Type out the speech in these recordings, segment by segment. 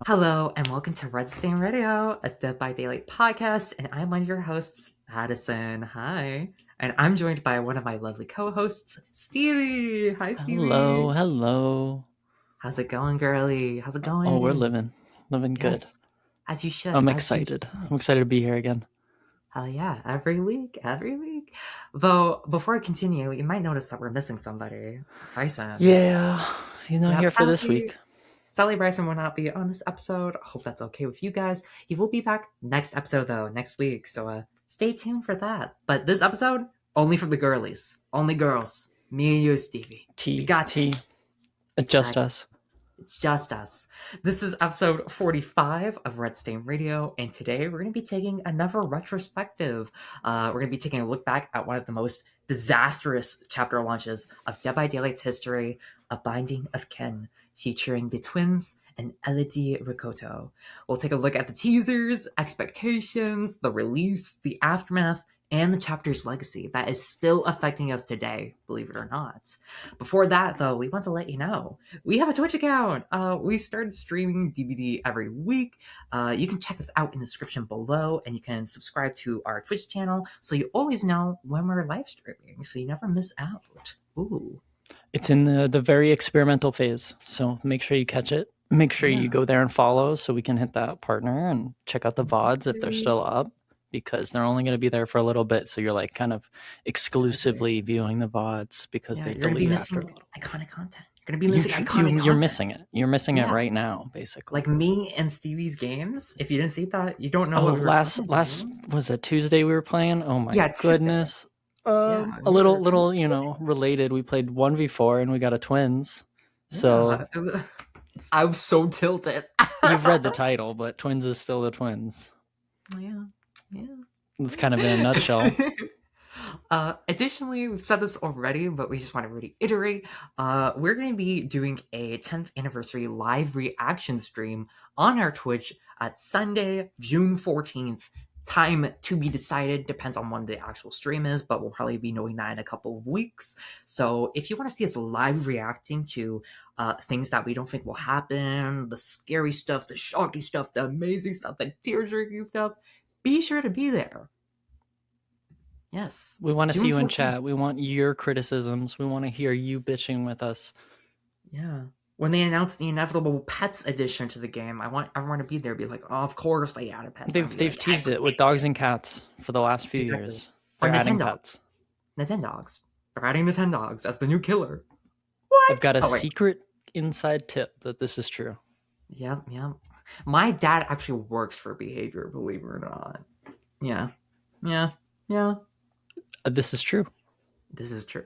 Hello and welcome to Red Stain Radio, a Dead by Daylight podcast, and I'm one of your hosts, Madison. Hi. And I'm joined by one of my lovely co-hosts, Stevie. Hi, Hello, Stevie. hello. How's it going, girly? How's it Oh, we're going? living good. Yes, as you should, I'm as you excited. should. I'm excited to be here again. Hell yeah, every week, every week. Though, before I continue, you might notice that we're missing somebody. Bryson. Yeah, he's not Yep, here for this sadly, week. Sally Bryson will not be on this episode. I hope that's okay with you guys. He will be back next episode though, next week. So stay tuned for that. But this episode, only for the girlies. Only girls. Me and you, Stevie. We got T, this. just Exactly. us. It's just us. This is episode 45 of Red Stain Radio, and today we're going to be taking another retrospective. We're going to be taking a look back at one of the most disastrous chapter launches of Dead by Daylight's history, A Binding of Kin, featuring the twins and Élodie Rakoto. We'll take a look at the teasers, expectations, the release, the aftermath, and the chapter's legacy that is still affecting us today, believe it or not. Before that, though, we want to let you know we have a Twitch account. We started streaming DVD every week. You can check us out in the description below, and you can subscribe to our Twitch channel so you always know when we're live streaming, so you never miss out. Ooh. It's in the very experimental phase, so make sure you catch it. Make sure you Yeah. go there and follow so we can hit that partner and check out the VODs if they're Exactly. still up, because they're only going to be there for a little bit. So you're like kind of exclusively viewing the VODs because Yeah, they you're gonna be delete after a missing little. iconic content. You're gonna be missing iconic You're content. missing it. You're missing it Yeah. right now, basically. Like me and Stevie's games. If you didn't see that, you don't know Oh, what we were last talking about. was it Tuesday we were playing? Oh my Yeah, Tuesday. goodness. Yeah, A we were little, related. We played 1v4 and we got a twins. So yeah. I was so tilted. you've read the title, but twins is still the twins. Yeah, yeah. That's kind of in a nutshell. Additionally, we've said this already, but we just want to reiterate. We're going to be doing a 10th anniversary live reaction stream on our Twitch at Sunday, June 14th. Time to be decided, depends on when the actual stream is, but we'll probably be knowing that in a couple of weeks. So if you want to see us live reacting to things that we don't think will happen, the scary stuff, the shocking stuff, the amazing stuff, the tear-jerking stuff, be sure to be there. Yes. We want to June see you in 14th. chat. We want your criticisms. We want to hear you bitching with us. Yeah. When they announced the inevitable Pets edition to the game, I want everyone to be there, be like, oh, of course they added pets. They've like, teased it with dogs and cats for the last few exactly. years. Or They're adding Nintendo. pets. Nintendogs. They're adding Nintendogs as the new killer. What? I've got a secret inside tip that this is true. Yep, yep. My dad actually works for Behavior, believe it or not. Yeah. Yeah. Yeah. This is true. This is true.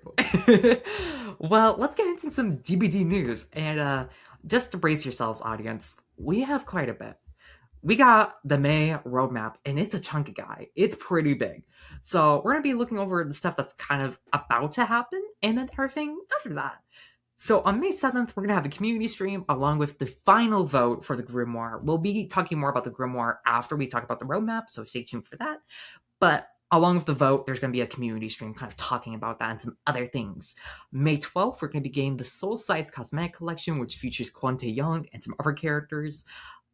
Well, let's get into some DVD news. And just to brace yourselves, audience, we have quite a bit. We got the May roadmap, and it's a chunky guy. It's pretty big. So we're going to be looking over the stuff that's kind of about to happen, and then everything after that. So on May 7th, we're going to have a community stream along with the final vote for the Grimoire. We'll be talking more about the Grimoire after we talk about the roadmap, so stay tuned for that. But along with the vote, there's going to be a community stream kind of talking about that and some other things. May 12th, we're going to be getting the Soul Sides Cosmetic Collection, which features Quante Young and some other characters.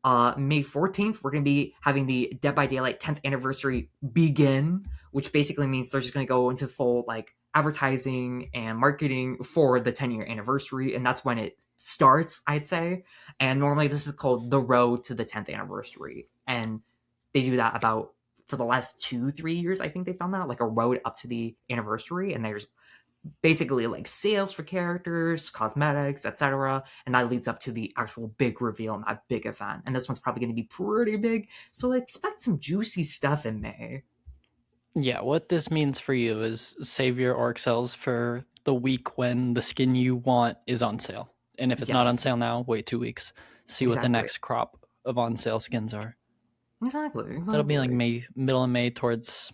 May 14th, we're going to be having the Dead by Daylight 10th anniversary begin, which basically means they're just going to go into full like advertising and marketing for the 10-year anniversary, and that's when it starts, I'd say. And normally this is called the road to the 10th anniversary, and they do that about for the last 2-3 years. I think they've done that, like a road up to the anniversary, and there's basically like sales for characters, cosmetics, etc. And that leads up to the actual big reveal and that big event. And this one's probably going to be pretty big. So expect some juicy stuff in May. Yeah, what this means for you is save your orc cells for the week when the skin you want is on sale. And if it's not on sale now, wait 2 weeks. See what the next crop of on sale skins are. Exactly. That'll be like middle of May towards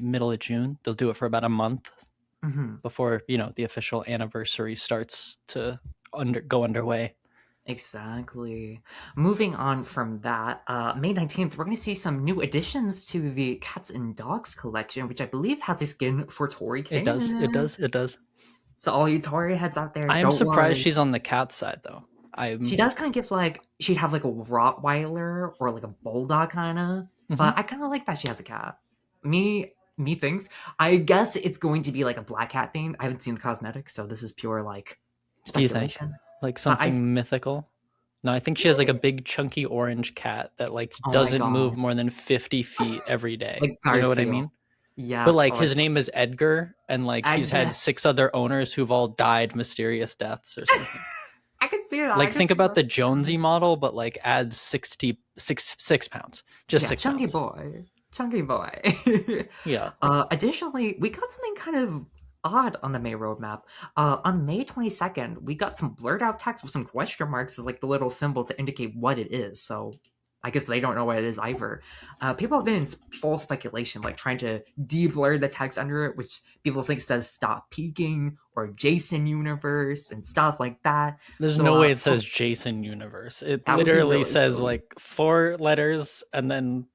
middle of June. They'll do it for about a month before, the official anniversary starts to go underway. Exactly. Moving on from that, May 19th, we're going to see some new additions to the Cats and Dogs collection, which I believe has a skin for Tori Kane. It does. So all you Tori heads out there, I am surprised she's on the cat side, though. She does kind of give like she'd have like a Rottweiler or like a bulldog kind of, Mhm. but I kind of like that she has a cat. Me thinks. I guess it's going to be like a black cat theme. I haven't seen the cosmetics, so this is pure like Do you think speculation. like But I something mythical? No, I think she has like a big chunky orange cat that like oh my doesn't move god, more than 50 feet every day. like You know what I Garfield. mean? But Yes, like or like his name is Edgar, and like he's had Agnes. 6 other owners who've all died mysterious deaths or something. I can see that. I Like can think see about that. the Jonesy model, but like add 6 pounds, just Yeah, six chunky pounds. boy. Chunky boy. Yeah, Additionally, we got something kind of odd on the May roadmap. On May 22nd, we got some blurred out text with some question marks as like the little symbol to indicate what it is. So I guess they don't know what it is either. People have been in full speculation, like trying to de-blur the text under it, which people think says "stop peeking" or "Jason Universe" and stuff like that. there's So, no way it says Jason Universe. It that would be literally really says silly. like 4 letters and then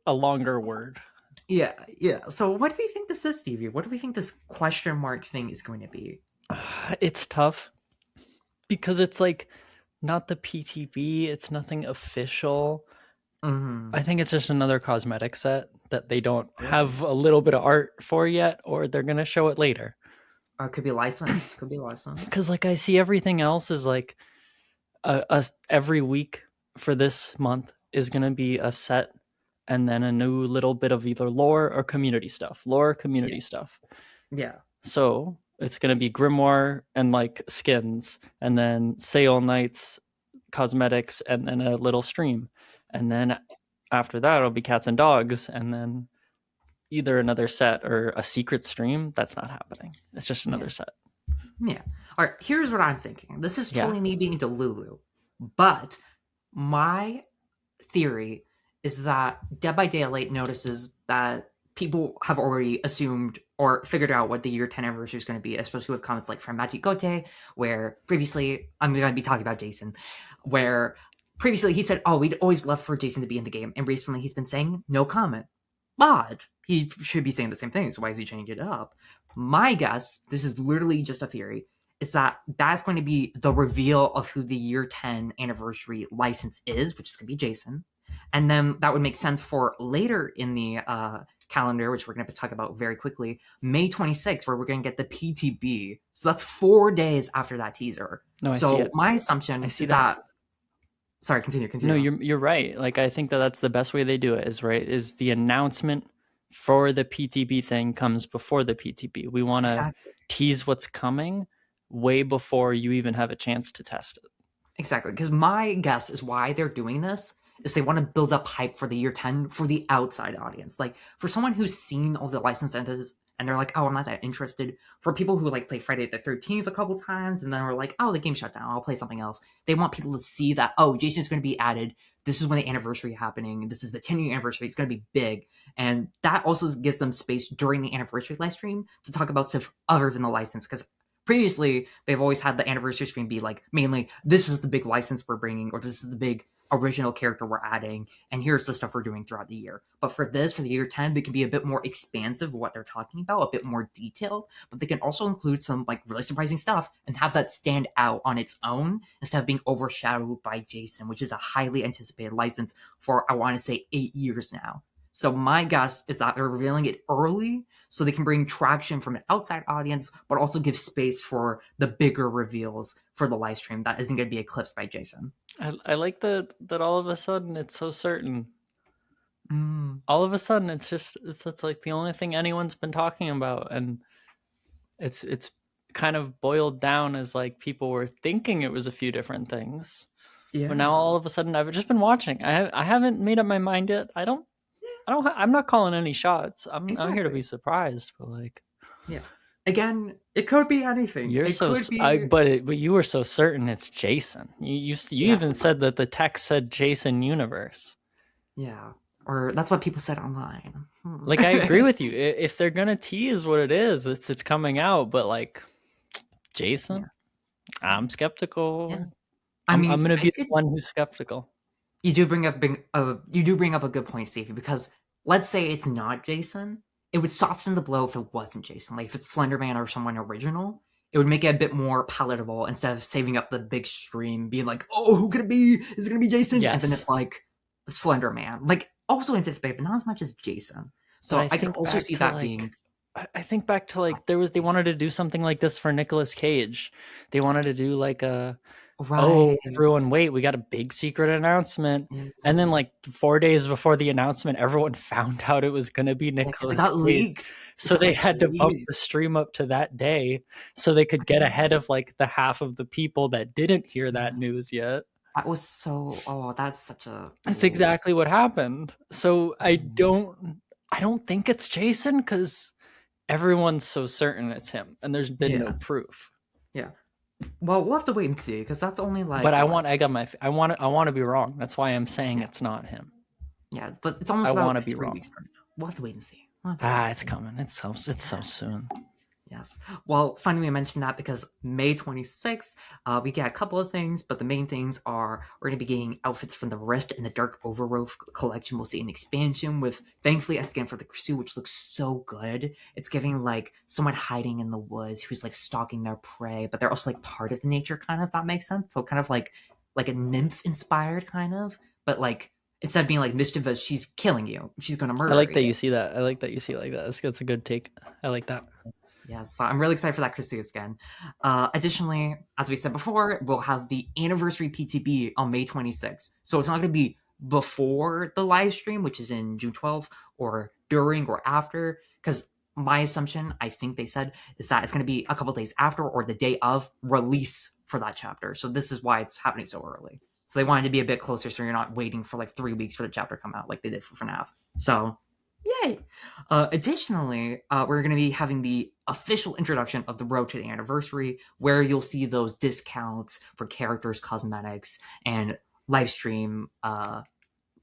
a longer word. Yeah, yeah. So, what do we think this is, Stevie? What do we think this question mark thing is going to be? It's tough because it's like not the PTB, it's nothing official. Mm-hmm. I think it's just another cosmetic set that they don't have a little bit of art for yet, or they're gonna show it later. Could be licensed. Could be licensed. Because like I see everything else is like every week for this month is gonna be a set, and then a new little bit of either lore or community stuff. Lore, Yeah, community stuff. yeah, So it's gonna be Grimoire and like skins, and then sale nights, cosmetics, and then a little stream, and then after that it'll be cats and dogs, and then either another set or a secret stream. That's not happening. It's just yeah, another set. yeah. All right. Here's what I'm thinking. This is Yeah. totally me being Delulu, but my theory is that Dead by Daylight notices that people have already assumed or figured out what the year 10 anniversary is going to be, especially with comments like from Mati Gote, where previously, I'm going to be talking about Jason, where previously he said, oh, we'd always love for Jason to be in the game. And recently he's been saying, no comment. Odd. He should be saying the same thing, so why is he changing it up? My guess, this is literally just a theory, is that that's going to be the reveal of who the year 10 anniversary license is, which is going to be Jason. And then that would make sense for later in the calendar, which we're going to talk about very quickly, May 26th, where we're going to get the PTB. So that's 4 days after that teaser. No, I see So it. my assumption I see is that. that. Sorry, continue, No, continue. you're right. Like I think that that's the best way they do it is right. Is the announcement for the PTB thing comes before the PTB. We want to Exactly. tease what's coming way before you even have a chance to test it. Exactly. Because my guess is why they're doing this is they want to build up hype for the year 10 for the outside audience. Like for someone who's seen all the license entities and they're like, oh, I'm not that interested. For people who like play Friday the 13th a couple times and then we're like, oh, the game shut down. I'll play something else. They want people to see that, oh, Jason's going to be added. This is when the anniversary happening. This is the 10-year anniversary. It's going to be big. And that also gives them space during the anniversary live stream to talk about stuff other than the license. Because previously, they've always had the anniversary stream be like mainly this is the big license we're bringing, or this is the big original character we're adding, and here's the stuff we're doing throughout the year. But for this, for the year 10, they can be a bit more expansive of what they're talking about, a bit more detailed, but they can also include some like really surprising stuff and have that stand out on its own instead of being overshadowed by Jason, which is a highly anticipated license for I want to say 8 years now. So my guess is that they're revealing it early so they can bring traction from an outside audience, but also give space for the bigger reveals for the live stream that isn't going to be eclipsed by Jason. I like that all of a sudden it's so certain. Mm. All of a sudden it's like the only thing anyone's been talking about, and it's kind of boiled down as like people were thinking it was a few different things. Yeah. But now all of a sudden I've just been watching. I haven't made up my mind yet. I'm not calling any shots. I'm here to be surprised, but like, yeah. Again, it could be anything. You're it so, could be. But you were so certain it's Jason. You even said that the text said Jason Universe. Yeah, or that's what people said online. Like I agree with you. If they're gonna tease what it is, it's coming out. But like Jason, I'm skeptical. Yeah. I'm gonna be the one who's skeptical. You do bring up a good point, Stevie, because let's say it's not Jason, it would soften the blow if it wasn't Jason. Like if it's Slenderman or someone original, it would make it a bit more palatable instead of saving up the big stream, being like, oh, who could it be? Is it gonna be Jason? Yes. And then it's like Slender Man. Like, also anticipated, but not as much as Jason. So I could also see that being. I think back to like they wanted to do something like this for Nicolas Cage. They wanted to do like a oh, everyone wait, we got a big secret announcement. And then like 4 days before the announcement, everyone found out it was going to be Nicolas Cage. Leaked. So they had to bump the stream up to that day so they could get ahead of like the half of the people that didn't hear that news yet. That was so, that's exactly what happened. So I don't think it's Jason because everyone's so certain it's him and there's been no proof. Yeah. Well, we'll have to wait and see because that's only like. But I want to be wrong. That's why I'm saying it's not him. Yeah, it's almost. I want to be wrong. We'll have to wait and see. It's coming. It's so soon. Yes. Well, funny we mentioned that because May 26th, we get a couple of things, but the main things are we're going to be getting outfits from the Rift and the Dark Overgrowth collection. We'll see an expansion with, thankfully, a skin for the Pursuit, which looks so good. It's giving like someone hiding in the woods who's like stalking their prey, but they're also like part of the nature, kind of, if that makes sense. So kind of like a nymph inspired kind of, but like instead of being like mischievous, she's killing you. She's going to murder you. I like that you see that. I like that you see it like that. That's a good take. I like that. Yes, so I'm really excited for that Christina skin. Additionally, as we said before, we'll have the anniversary PTB on May 26th. So it's not going to be before the live stream, which is in June 12th, or during or after, because my assumption, I think they said, is that it's going to be a couple days after or the day of release for that chapter. So this is why it's happening so early. So they wanted to be a bit closer so you're not waiting for like 3 weeks for the chapter to come out like they did for FNAF. So yay! Additionally, we're going to be having the official introduction of the Road to the Anniversary, where you'll see those discounts for characters, cosmetics, and live stream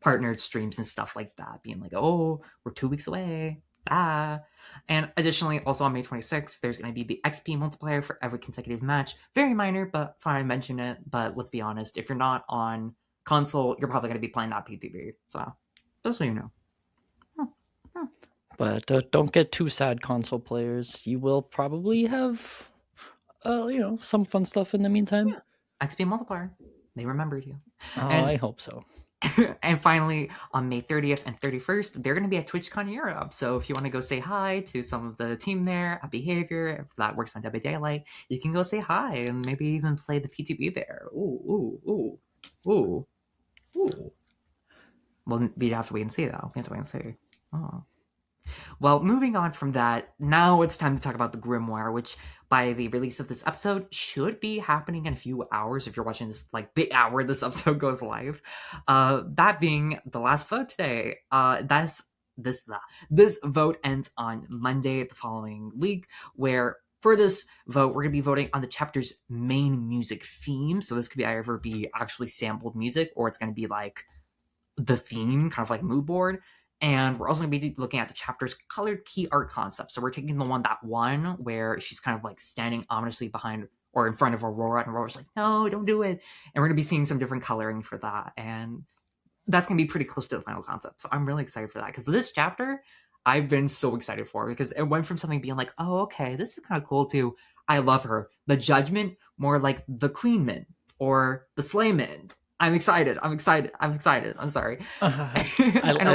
partnered streams and stuff like that, being like, oh, we're 2 weeks away. And additionally, also on May 26th, there's going to be the XP multiplier for every consecutive match. Very minor, but fine, I mention it. But let's be honest, if you're not on console, you're probably going to be playing that PTB. So, just so you know. But don't get too sad, console players. You will probably have, some fun stuff in the meantime. Yeah. XP multiplier. They remembered you. I hope so. And finally, on May 30th and 31st, they're going to be at TwitchCon Europe. So if you want to go say hi to some of the team there at Behavior, that works on Dead by Daylight, you can go say hi and maybe even play the PTB there. Ooh. Well, we'd have to wait and see, though. We have to wait and see. Oh. Well, moving on from that, now it's time to talk about the Grimoire, which by the release of this episode should be happening in a few hours if you're watching this, like, the hour this episode goes live. That being the last vote today, this vote ends on Monday the following week, where for this vote, we're going to be voting on the chapter's main music theme. So this could be either be actually sampled music, or it's going to be like the theme, kind of like mood board. And we're also going to be looking at the chapter's colored key art concept. So we're taking the one that won, where she's kind of like standing ominously behind or in front of Aurora, and Aurora's like, no, don't do it. And we're going to be seeing some different coloring for that. And that's going to be pretty close to the final concept. So I'm really excited for that, because this chapter, I've been so excited for, because it went from something being like, oh, okay, this is kind of cool, to I love her. The Judgment, more like the Queenman or the Slayman. I'm excited. I'm sorry. I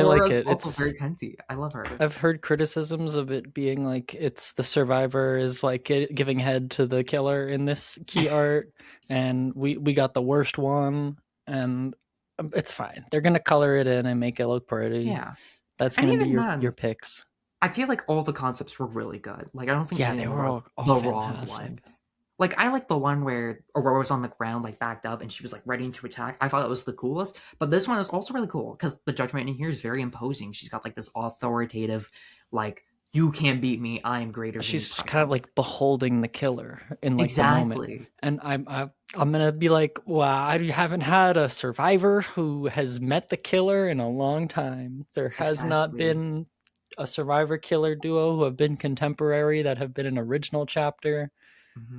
like it. Also very cunty. I love her. I've heard criticisms of it being like it's the survivor is like giving head to the killer in this key art, and we got the worst one, and it's fine. They're gonna color it in and make it look pretty. Yeah, that's gonna be your picks. I feel like all the concepts were really good. Like, I don't think they were all the wrong one. Like, I like the one where Aurora was on the ground, like, backed up, and she was, like, ready to attack. I thought that was the coolest. But this one is also really cool, because the Judgment in here is very imposing. She's got, like, this authoritative, like, you can't beat me, I am greater than you. She's kind of, like, beholding the killer in, like, the moment. And I'm gonna be like, wow, I haven't had a survivor who has met the killer in a long time. There has not been a survivor-killer duo who have been contemporary that have been an original chapter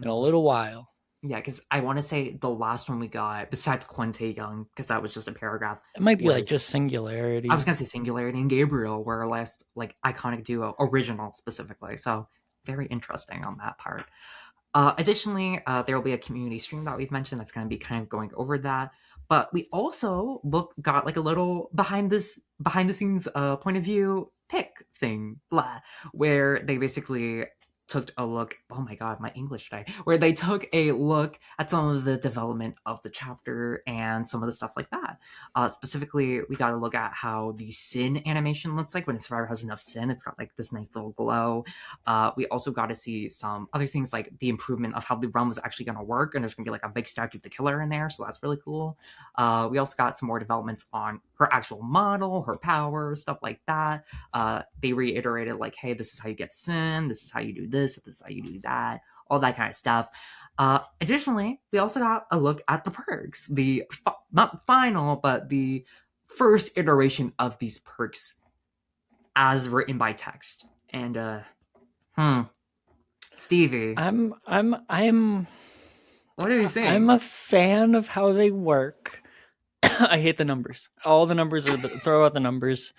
in a little while. Yeah, because I want to say the last one we got, besides Quente Young, because that was just a paragraph. It might be like just Singularity. I was going to say Singularity and Gabriel were our last like iconic duo, original specifically. So very interesting on that part. Additionally, there will be a community stream that we've mentioned that's going to be kind of going over that. But we also got like a little behind the scenes point of view pick thing, blah, where they basically took a look. Oh my god, my English today. Where they took a look at some of the development of the chapter and some of the stuff like that. Specifically, we got to look at how the sin animation looks like when the survivor has enough sin. It's got like this nice little glow. We also got to see some other things like the improvement of how the realm is actually going to work, and there's going to be like a big statue of the killer in there, so that's really cool. We also got some more developments on her actual model, her power, stuff like that. They reiterated like, hey, this is how you get sin, this is how you do this is how you do that, all that kind of stuff. Additionally, we also got a look at the perks, the not final, but the first iteration of these perks as written by text. And Stevie, I'm what do you think? I'm a fan of how they work. I hate the numbers. All the numbers are throw out the numbers.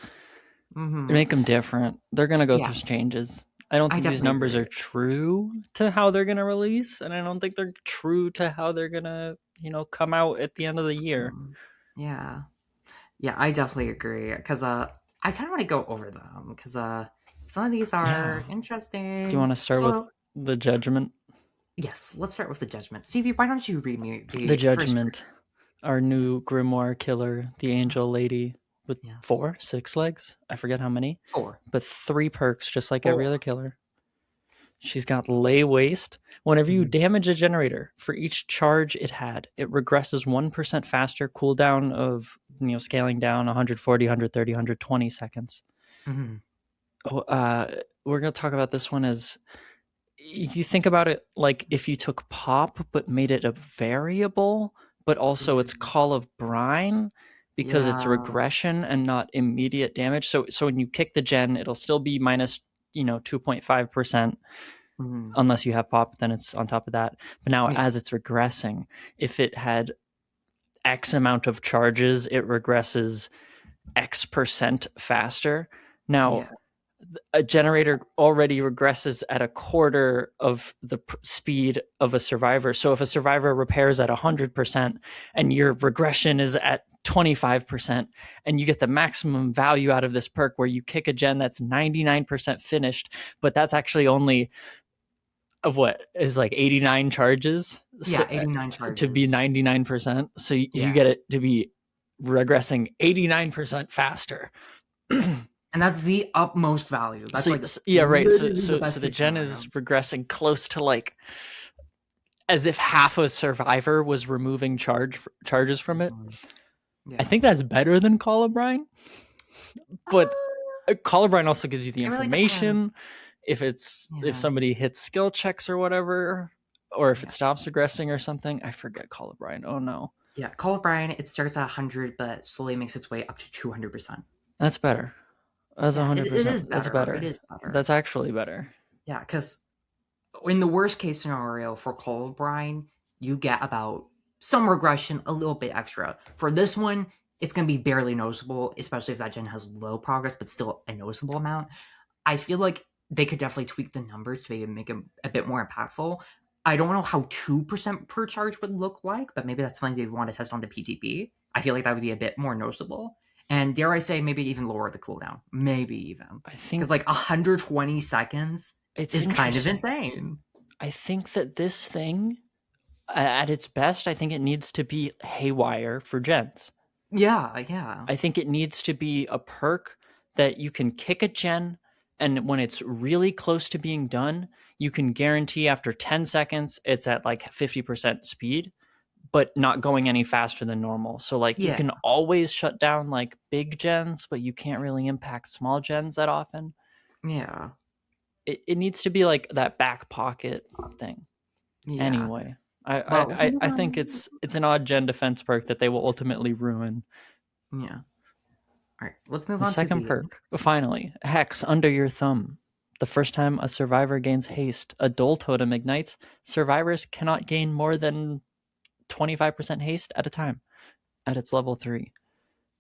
Make them different. They're gonna go through changes. I don't think these numbers are true to how they're gonna release, and I don't think they're true to how they're gonna, come out at the end of the year. Yeah, I definitely agree because I kind of want to go over them because some of these are interesting. Do you want to start with the judgment? Yes, let's start with the judgment. Stevie, why don't you read me the judgment? Our new Grimoire killer, the angel lady with 6 legs. I forget how many. 4. But 3 perks, just like every other killer. She's got lay waste. Whenever you damage a generator, for each charge it had, it regresses 1% faster, cooldown of, scaling down 140, 130, 120 seconds. We're going to talk about this one as, you think about it like if you took pop but made it a variable, but also it's Call of Brine because it's regression and not immediate damage. So when you kick the gen, it'll still be minus 2.5%. Unless you have pop, then it's on top of that. But now as it's regressing, if it had X amount of charges, it regresses X% faster. Now a generator already regresses at a quarter of the speed of a survivor. So if a survivor repairs at 100% and your regression is at 25%, and you get the maximum value out of this perk where you kick a gen that's 99% finished, but that's actually only what is like 89 charges. Yeah, 89 charges to be 99%. So you get it to be regressing 89% faster. And that's the utmost value. That's right. So the gen is regressing close to like as if half a survivor was removing charges from it. I think that's better than Call of Brine. But Call of Brine also gives you the information if somebody hits skill checks or whatever, or if it stops regressing or something. I forget Call of Brine. Oh no. Yeah, Call of Brine, it starts at 100 but slowly makes its way up to 200%. That's better. That's 100%. It is better. That's better. It is better. That's actually better. Yeah, because in the worst case scenario for Call of Brine, you get about some regression, a little bit extra. For this one, it's going to be barely noticeable, especially if that gen has low progress, but still a noticeable amount. I feel like they could definitely tweak the numbers to make them a bit more impactful. I don't know how 2% per charge would look like, but maybe that's something they want to test on the PTP. I feel like that would be a bit more noticeable. And dare I say, maybe even lower the cooldown. Maybe even. I think because like 120 seconds is kind of insane. I think that this thing, at its best, I think it needs to be haywire for gens. Yeah. I think it needs to be a perk that you can kick a gen, and when it's really close to being done, you can guarantee after 10 seconds it's at like 50% speed, but not going any faster than normal. So like you can always shut down like big gens, but you can't really impact small gens that often. Yeah. It needs to be like that back pocket thing. Yeah. Anyway, I think it's an odd gen defense perk that they will ultimately ruin. Yeah. All right, let's move on to the second perk. Finally, Hex under your thumb. The first time a survivor gains haste, a dull totem ignites. Survivors cannot gain more than 25% haste at a time at its level 3.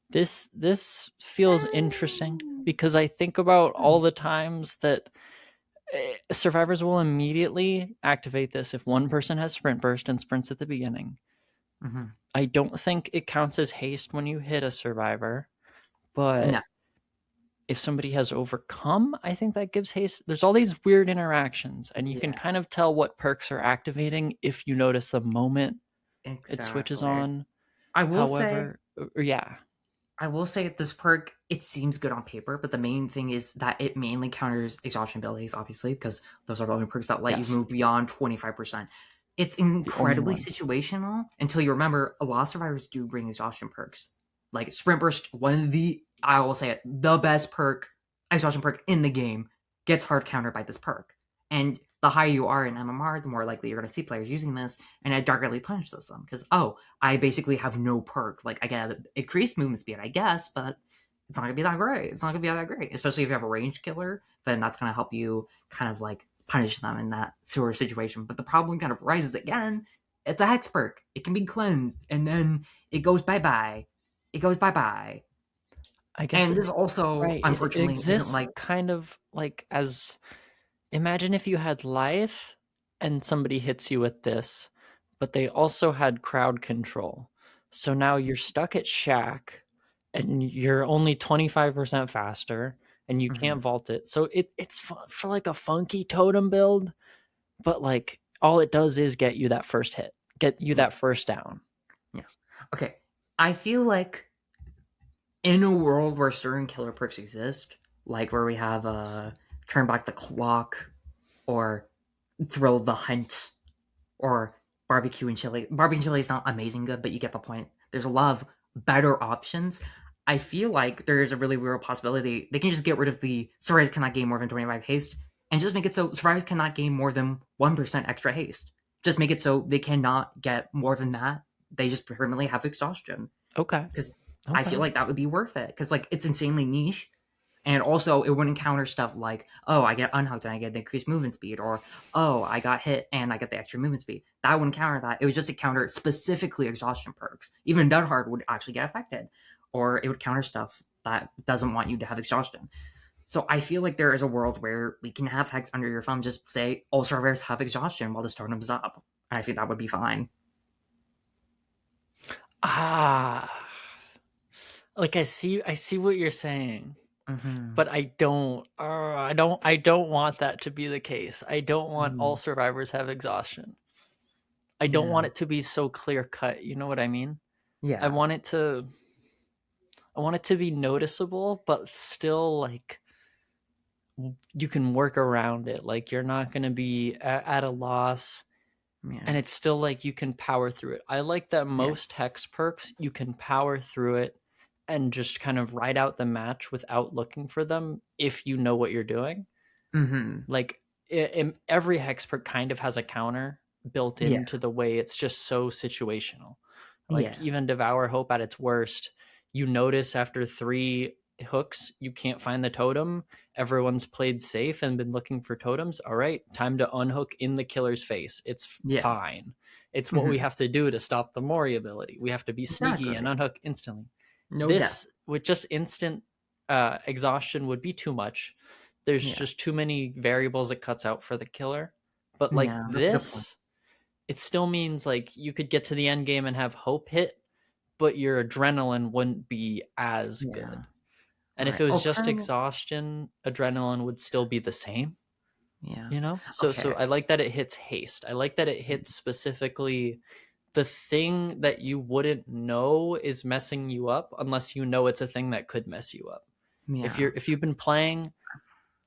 This feels interesting because I think about all the times that Survivors will immediately activate this if one person has sprint burst and sprints at the beginning. Mm-hmm. I don't think it counts as haste when you hit a survivor, but No, if somebody has overcome, I think that gives haste. There's all these weird interactions, and you can yeah, kind of tell what perks are activating if you notice the moment it switches exactly. on. I will say, However, yeah, I will say this perk, it seems good on paper, but the main thing is that it mainly counters exhaustion abilities, obviously, because those are the only perks that let you yes, move beyond 25%. It's the only incredibly ones. situational until you remember a lot of survivors do bring exhaustion perks. Like Sprint Burst, one of the, I will say it, the best perk, exhaustion perk in the game, gets hard countered by this perk. And the higher you are in MMR, the more likely you're going to see players using this, and it directly punishes them. Because, oh, I basically have no perk. Like, I get increased movement speed, I guess, but it's not gonna be that great. It's not gonna be that great, especially if you have a range killer. Then that's gonna help you kind of like punish them in that sort of situation. But the problem kind of rises again. It's a hex perk. It can be cleansed, and then it goes bye bye. It goes bye bye. I guess And this it's also, right. It unfortunately, isn't exists like. kind of like as imagine if you had life and somebody hits you with this, but they also had crowd control. So now you're stuck at shack and you're only 25% faster and you Mhm. can't vault it. So it's for like a funky totem build, but like all it does is get you that first hit, get you Yeah, that first down. yeah. Okay, I feel like in a world where certain killer perks exist, like where we have turn back the clock or thrill the hunt or barbecue and chili. Barbecue and chili is not amazing good, but you get the point. There's a lot of better options. I feel like there's a really real possibility they can just get rid of the survivors cannot gain more than 25 haste and just make it so survivors cannot gain more than 1% extra haste. Just make it so they cannot get more than that. They just permanently have exhaustion. Okay. Because I feel Okay. like that would be worth it. Because like it's insanely niche. And also, it wouldn't counter stuff like, oh, I get unhooked and I get the increased movement speed, or oh, I got hit and I get the extra movement speed. That wouldn't counter that. It was just to counter specifically exhaustion perks. Even Dead Hard would actually get affected, or it would counter stuff that doesn't want you to have exhaustion. So I feel like there is a world where we can have Hex under your thumb. Just say all servers have exhaustion while this tournament is up, and I think that would be fine. Ah, like I see what you're saying. Mm-hmm. But I don't want that to be the case. I don't want Mm-hmm. all survivors have exhaustion. I don't Yeah. want it to be so clear cut. You know what I mean? I Yeah. want it to I want it to be noticeable, but still like you can work around it. Like you're not going to be at a loss Yeah. and it's still like you can power through it. I like that Yeah. most hex perks you can power through it and just kind of ride out the match without looking for them if you know what you're doing. Mm-hmm. Like every hex perk kind of has a counter built Yeah. into the way it's just so situational. Like Yeah. even Devour Hope at its worst, you notice after 3 hooks you can't find the totem. Everyone's played safe and been looking for totems. All right, time to unhook in the killer's face. It's Yeah. fine. It's what we Mm-hmm. have to do to stop the Mori ability. We have to be sneaky and Exactly. unhook instantly. No doubt. This with just instant exhaustion would be too much. There's Yeah. just too many variables it cuts out for the killer. But like Yeah. That's a good point. this, it still means like you could get to the end game and have hope hit, but your adrenaline wouldn't be as Yeah. good. All And if right. it was just Alternate. exhaustion, adrenaline would still be the same, Yeah. you know? So Okay. I like that it hits haste. I like that it hits specifically the thing that you wouldn't know is messing you up unless you know it's a thing that could mess you up. Yeah. If you've been playing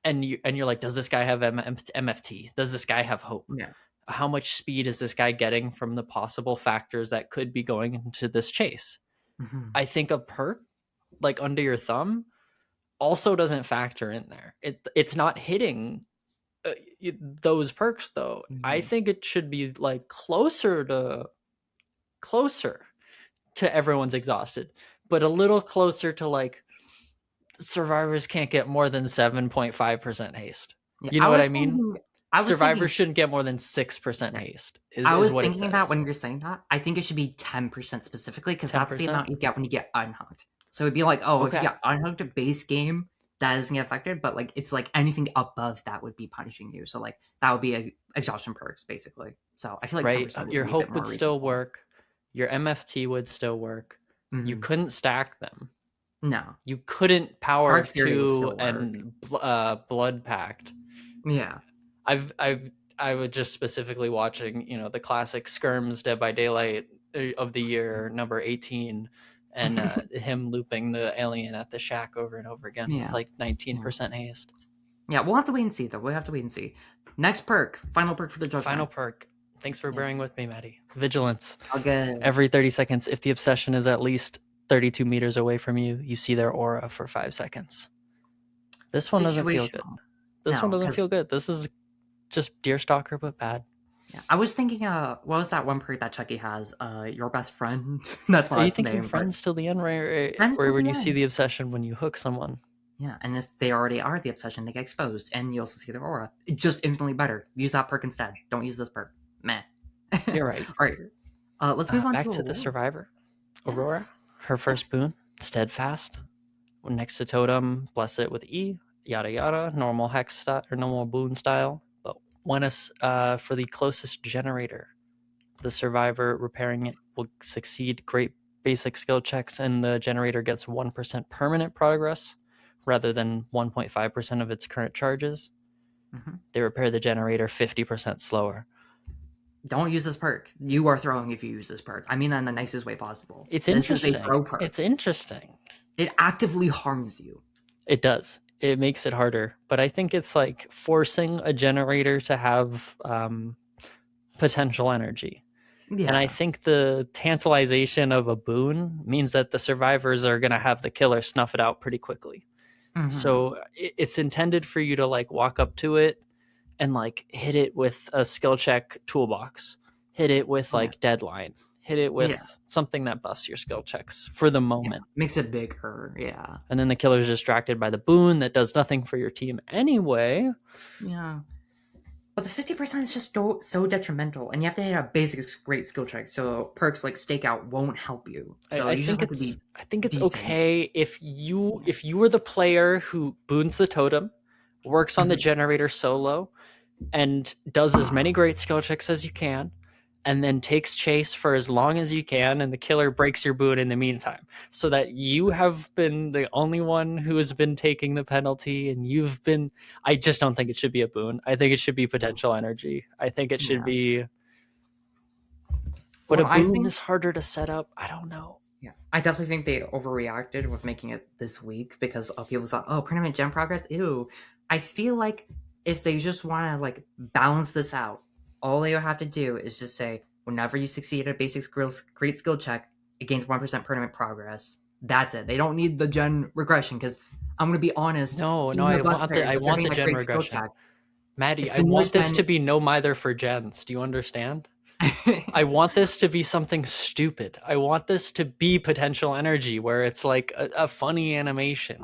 and you're like, does this guy have MFT? Does this guy have hope? Yeah. How much speed is this guy getting from the possible factors that could be going into this chase? Mm-hmm. I think a perk like under your thumb also doesn't factor in there. It's not hitting those perks though. I Mm-hmm. think it should be like closer to everyone's exhausted, but a little closer to like survivors can't get more than 7.5% haste. Yeah. You I know what I was mean? thinking. I was Survivors thinking. shouldn't get more than 6% Yeah. haste I is was what it thinking that says. when you're saying that, I think it should be 10% specifically because that's the 10%? amount you get when you get unhooked. So it'd be like, oh, if you Okay. get unhooked at base game, that doesn't get affected, but like it's like anything above that would be punishing you. So like that would be a exhaustion perks basically. So I feel like right? 10% would Your be a bit hope more would still reasonable. work. Your MFT would still work. You Hmm. couldn't stack them. No, You couldn't power Dark of Fury would 2 still work. and Blood Pact. Yeah. I was just specifically watching, the classic Skirms Dead by Daylight of the year number 18, and him looping the alien at the shack over and over again with Yeah. like Yeah. 19% haste. Yeah, we'll have to wait and see though. We'll have to wait and see. Next perk, final perk for the Final judgment. perk. Thanks for bearing Yes. with me, Maddie. Vigilance. I'll get Every 30 seconds, if the obsession is at least 32 meters away from you, you see their aura for 5 seconds. This one doesn't feel good. situational. This one No, doesn't feel because good. This is just Deerstalker, but bad. yeah, I was thinking, what was that one perk that Chucky has? Your best friend. That's Are not you his thinking name, but friends till the end, friends or till when the you see end. the obsession when you hook someone? Yeah, and if they already are the obsession, they get exposed, and you also see their aura. It's just infinitely better. Use that perk instead. Don't use this perk. Meh. You're right. All right. Let's move on Back to to the Aurora. survivor. Aurora, Yes. her first Yes. boon, steadfast. Next to totem, bless it with E, yada yada, normal hex style or normal boon style. But when us for the closest generator, the survivor repairing it will succeed great basic skill checks, and the generator gets 1% permanent progress rather than 1.5% of its current charges. Mm-hmm. They repair the generator 50% slower. Don't use this perk. You are throwing if you use this perk. I mean that in the nicest way possible. It's This is a interesting. throw perk. It's interesting. It actively harms you. It does. It makes it harder. But I think it's like forcing a generator to have potential energy. Yeah. And I think the tantalization of a boon means that the survivors are going to have the killer snuff it out pretty quickly. Mm-hmm. So it's intended for you to like walk up to it and like hit it with a skill check toolbox, hit it with like deadline, hit it with something that buffs your skill checks for the moment. Makes it bigger. Yeah. And then the killer's distracted by the boon that does nothing for your team anyway. Yeah. But the 50% is just so detrimental, and you have to hit a basic great skill check. So perks like stakeout won't help you. So you just have to be. I think it's decent. okay if you are the player who boons the totem, works on the generator solo, and does as many great skill checks as you can, and then takes chase for as long as you can, and the killer breaks your boon in the meantime, so that you have been the only one who has been taking the penalty, and you've been. I just don't think it should be a boon. I think it should be potential energy. I think it should be. But a boon is harder to set up. I don't know. Yeah, I definitely think they overreacted with making it this week because people thought, "Oh, permanent gem progress, ew." I feel like if they just want to like balance this out, all they have to do is just say, whenever you succeed at a basic great skill check, it gains 1% permanent progress. That's it. They don't need the gen regression because I'm gonna be honest. No, I want the gen regression. Maddie, I want this to be no mither for gens. Do you understand? I want this to be something stupid. I want this to be potential energy where it's like a funny animation.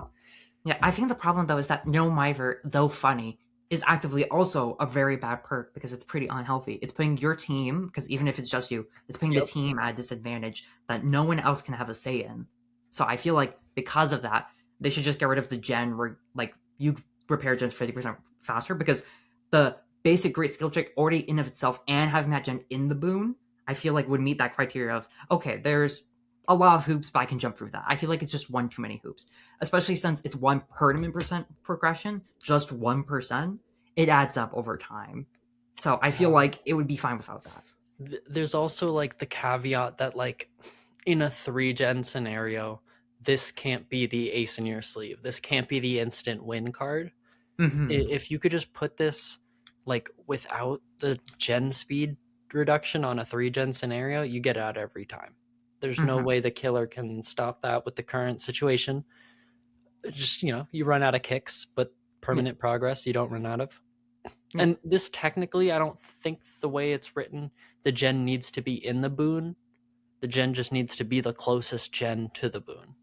Yeah, I think the problem though is that no mither, though funny, is actively also a very bad perk because it's pretty unhealthy. It's putting your team, because even if it's just you, it's putting the team at a disadvantage that no one else can have a say in. So I feel like because of that, they should just get rid of the gen where like you repair gens 50% faster, because the basic great skill check already in of itself and having that gen in the boon, I feel like would meet that criteria of, okay, there's a lot of hoops, but I can jump through that. I feel like it's just one too many hoops, especially since it's 1 permanent percent progression, just 1%. It adds up over time. So I feel like it would be fine without that. There's also like the caveat that like in a 3-gen scenario, this can't be the ace in your sleeve. This can't be the instant win card. Mm-hmm. If you could just put this like without the gen speed reduction on a 3-gen scenario, you get it out every time. There's no way the killer can stop that with the current situation. Just, you run out of kicks, but permanent progress you don't run out of. And this technically, I don't think the way it's written, the gen needs to be in the boon. The gen just needs to be the closest gen to the boon.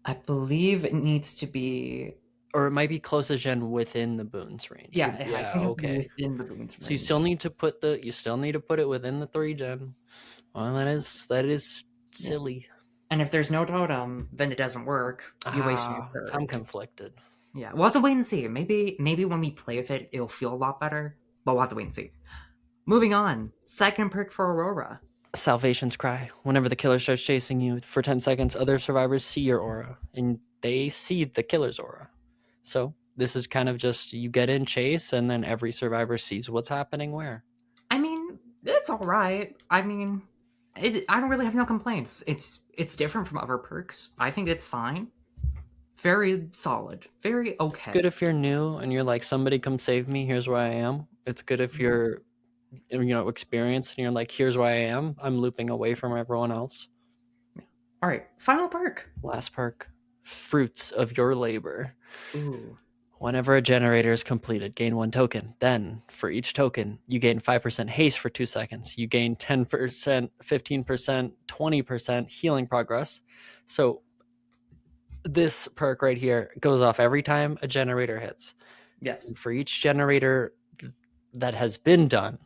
I believe it needs to be... Or it might be closest gen within the boon's range. Yeah, okay. Within the boon's range. So you still need to put it within the 3-gen. Well, that is silly. And if there's no totem, then it doesn't work. You waste your I'm perk. conflicted. Yeah, we'll have to wait and see. Maybe when we play with it, it'll feel a lot better. But we'll have to wait and see. Moving on. Second perk for Aurora. Salvation's Cry. Whenever the killer starts chasing you for 10 seconds, other survivors see your aura, and they see the killer's aura. So this is kind of just you get in chase, and then every survivor sees what's happening where. I mean, it's all right. I mean, I don't really have no complaints. It's different from other perks. I think it's fine. Very solid. Very okay. It's good if you're new and you're like, somebody come save me. Here's where I am. It's good if you're, experienced and you're like, here's where I am. I'm looping away from everyone else. All right, final perk. Last perk, Fruits of Your Labor. Ooh. Whenever a generator is completed, gain 1 token. Then, for each token, you gain 5% haste for 2 seconds. You gain 10%, 15%, 20% healing progress. So this perk right here goes off every time a generator hits. Yes. And for each generator that has been done,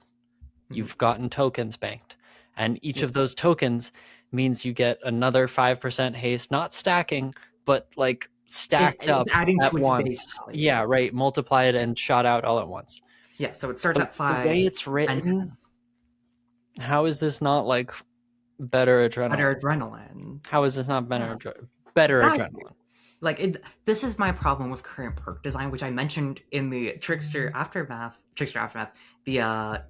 you've gotten tokens banked. And each of those tokens means you get another 5% haste, not stacking, but like stacked up adding at to its once. base value. Yeah, right. Multiply it and shot out all at once. Yeah, so it starts at 5. The way it's written, how is this not like better adrenaline? Better adrenaline. How is this not better adrenaline? Like this is my problem with current perk design, which I mentioned in the Trickster Aftermath. The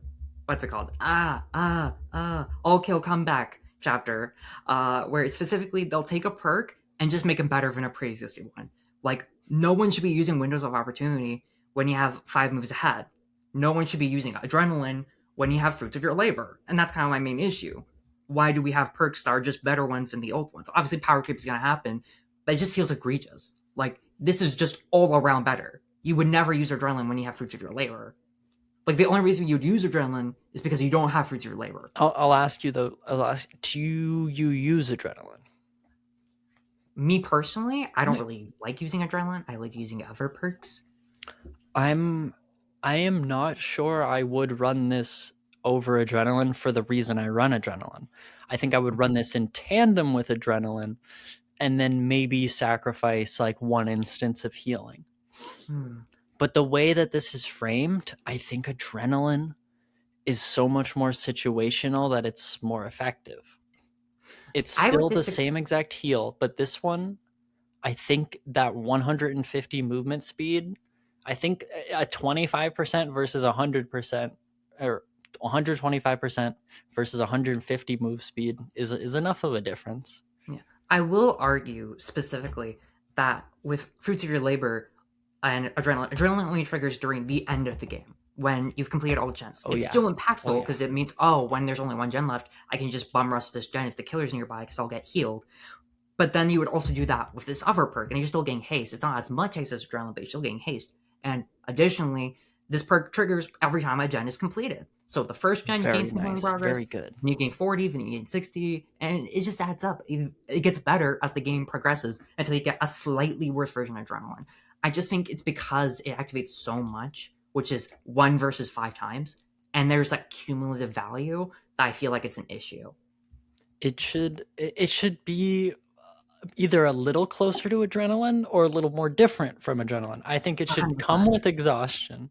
what's it called? All Kill Comeback chapter, where specifically they'll take a perk and just make them better than a pre-existing one. Like, no one should be using Windows of Opportunity when you have 5 moves ahead. No one should be using Adrenaline when you have Fruits of Your Labor. And that's kind of my main issue. Why do we have perks that are just better ones than the old ones? Obviously, power creep is going to happen, but it just feels egregious. Like, this is just all around better. You would never use Adrenaline when you have Fruits of Your Labor. Like, the only reason you'd use Adrenaline is because you don't have Fruits of Your Labor. I'll ask you, though, do you use Adrenaline? Me personally, I don't really like using Adrenaline. I like using other perks. I am not sure I would run this over Adrenaline for the reason I run Adrenaline. I think I would run this in tandem with Adrenaline and then maybe sacrifice like 1 instance of healing. But the way that this is framed, I think Adrenaline is so much more situational that it's more effective. It's still the same exact heal, but this one, I think that 150 movement speed, I think a 25% versus 100%, or 125% versus 150 move speed is enough of a difference. Yeah, I will argue specifically that with Fruits of Your Labor and Adrenaline only triggers during the end of the game when you've completed all the gens. It's still impactful because it means, when there's only 1 gen left, I can just bum rush this gen if the killer's nearby because I'll get healed. But then you would also do that with this other perk, and you're still getting haste. It's not as much haste as Adrenaline, but you're still getting haste. And additionally, this perk triggers every time a gen is completed. So the first gen, you gain some healing progress. Very good. And you gain 40, then you gain 60, and it just adds up. It gets better as the game progresses until you get a slightly worse version of Adrenaline. I just think it's because it activates so much, which is 1 versus 5 times, and there's like cumulative value that I feel like it's an issue. It should be either a little closer to Adrenaline or a little more different from Adrenaline. I think it should 100%. come with Exhaustion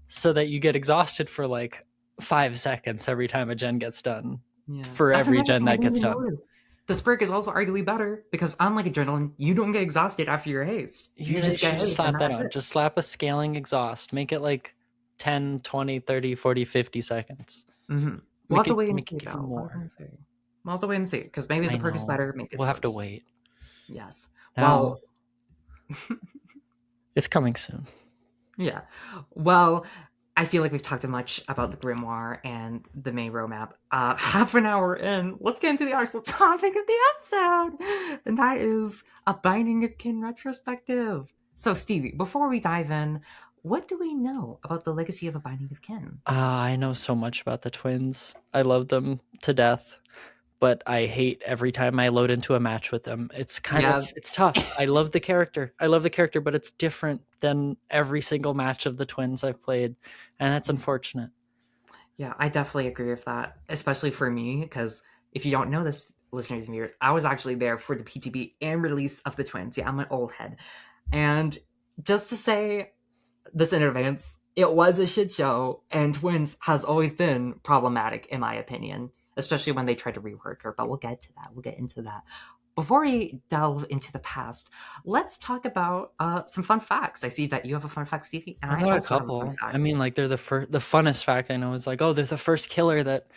so that you get exhausted for like 5 seconds every time a gen gets done. Yeah. For every gen that gets done. This perk is also arguably better because unlike Adrenaline, you don't get exhausted after your haste. You just get haste. Slap that on. Just slap a scaling exhaust. Make it like 10, 20, 30, 40, 50 seconds. Mm-hmm. We'll have to wait and see. We'll have to wait and see because maybe the perk is better. Maybe we'll have to wait. Yes. Now, it's coming soon. Yeah. Well, I feel like we've talked too much about the Grimoire and the main roadmap. Half an hour in, let's get into the actual topic of the episode, and that is a Binding of Kin Retrospective. So, Stevie, before we dive in, what do we know about the legacy of a Binding of Kin? I know so much about the twins. I love them to death, but I hate every time I load into a match with them. It's it's tough. I love the character, but it's different than every single match of the twins I've played, and that's unfortunate. Yeah, I definitely agree with that, especially for me, because if you don't know this, listeners and viewers, I was actually there for the PTB and release of the twins. Yeah, I'm an old head. And just to say this in advance, it was a shit show, and Twins has always been problematic, in my opinion, especially when they tried to rework her. But we'll get to that. We'll get into that. Before we delve into the past, let's talk about some fun facts. I see that you have a fun fact, Stevie, and I I got a also have a fun couple. I fact. mean, like they're the funnest fact I know is like, oh, they're the first killer that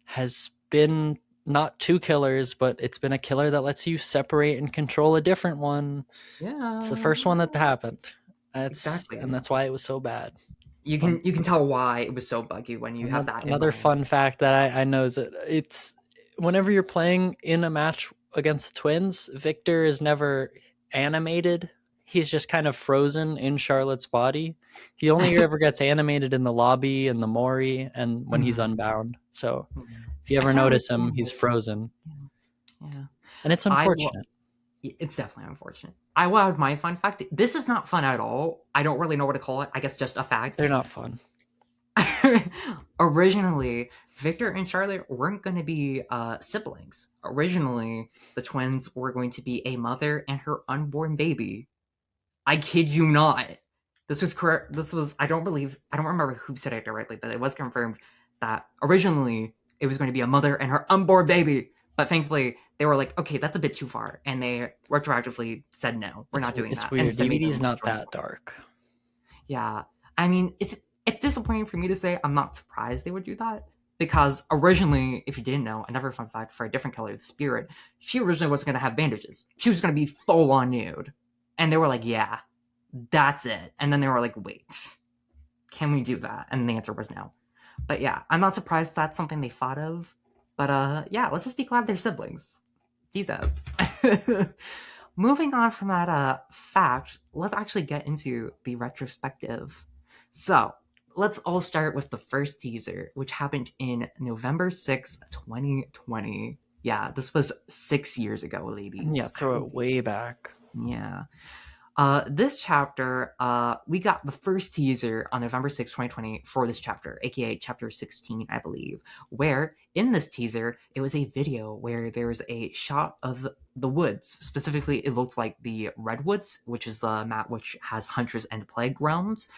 has been not two killers, but it's been a killer that lets you separate and control a different one. It's the Yeah, first one that happened. exactly. And that's why it was so bad. You can tell why it was so buggy when you have that in Another mind. fun fact that I know is that it's whenever you're playing in a match against the twins, Victor is never animated. He's just kind of frozen in Charlotte's body. He only ever gets animated in the lobby and the Mori and when he's Mhm. unbound. So Mhm. if you I ever can't notice him, understand he's frozen. Yeah. And it's I unfortunate. It's definitely unfortunate. I will have my fun fact. This is not fun at all. I don't really know what to call it. I guess just a fact. They're not fun. Originally, Victor and Charlotte weren't going to be siblings. Originally, the twins were going to be a mother and her unborn baby. I kid you not. This was correct. This was, I don't remember who said it directly, but it was confirmed that originally it was going to be a mother and her unborn baby. But thankfully, they were like, okay, that's a bit too far. And they retroactively said, no, we're not doing It's that. And weird. instead made DVD's them not join that forces. dark. Yeah. I mean, it's disappointing for me to say. I'm not surprised they would do that. Because originally, if you didn't know, another fun fact for a different color of Spirit, she originally wasn't going to have bandages. She was going to be full on nude. And they were like, yeah, that's it. And then they were like, wait, can we do that? And the answer was no. But yeah, I'm not surprised that's something they thought of. But yeah, let's just be glad they're siblings. Jesus. Moving on from that fact, let's actually get into the retrospective. So let's all start with the first teaser, which happened in November 6th, 2020. Yeah, this was 6 years ago, Yeah, ladies. throw it way back. Yeah. This chapter, we got the first teaser on November 6th, 2020 for this chapter, aka chapter 16, I believe, where in this teaser, it was a video where there was a shot of the woods. Specifically, it looked like the Redwoods, which is the map which has Hunters and Plague realms,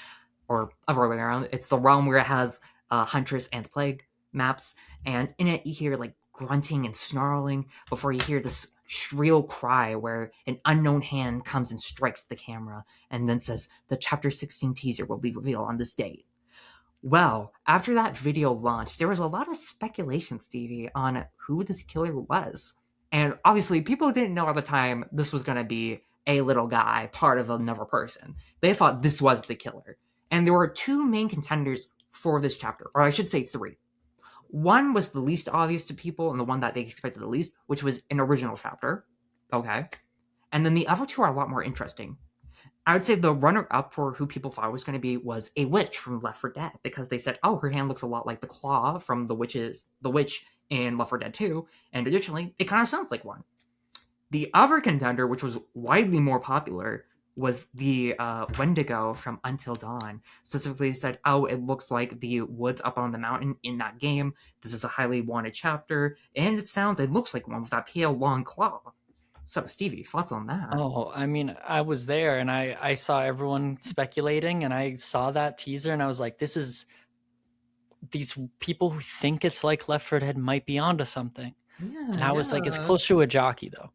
or other way around. It's the realm where it has Hunters and Plague maps, and in it, you hear like grunting and snarling before you hear this shrill cry where an unknown hand comes and strikes the camera and then says, the chapter 16 teaser will be revealed on this date. Well, after that video launched, there was a lot of speculation, Stevie, on who this killer was. And obviously, people didn't know at the time this was going to be a little guy, part of another person. They thought this was the killer. And there were two main contenders for this chapter, or I should say three. One was the least obvious to people and the one that they expected the least, which was an original chapter. Okay. And then the other two are a lot more interesting. I would say the runner up for who people thought it was going to be was a witch from Left 4 Dead, because they said, oh, her hand looks a lot like the claw from the witch in Left 4 Dead 2, and additionally, it kind of sounds like one. The other contender, which was widely more popular, was the Wendigo from Until Dawn. Specifically said, oh, it looks like the woods up on the mountain in that game. This is a highly wanted chapter, and it looks like one with that pale long claw. So, Stevie, thoughts on that? Oh, I mean, I was there and I saw everyone speculating and I saw that teaser and I was like, these people who think it's like Left 4 Dead might be onto something. And Yeah, I was like, it's closer to a jockey though.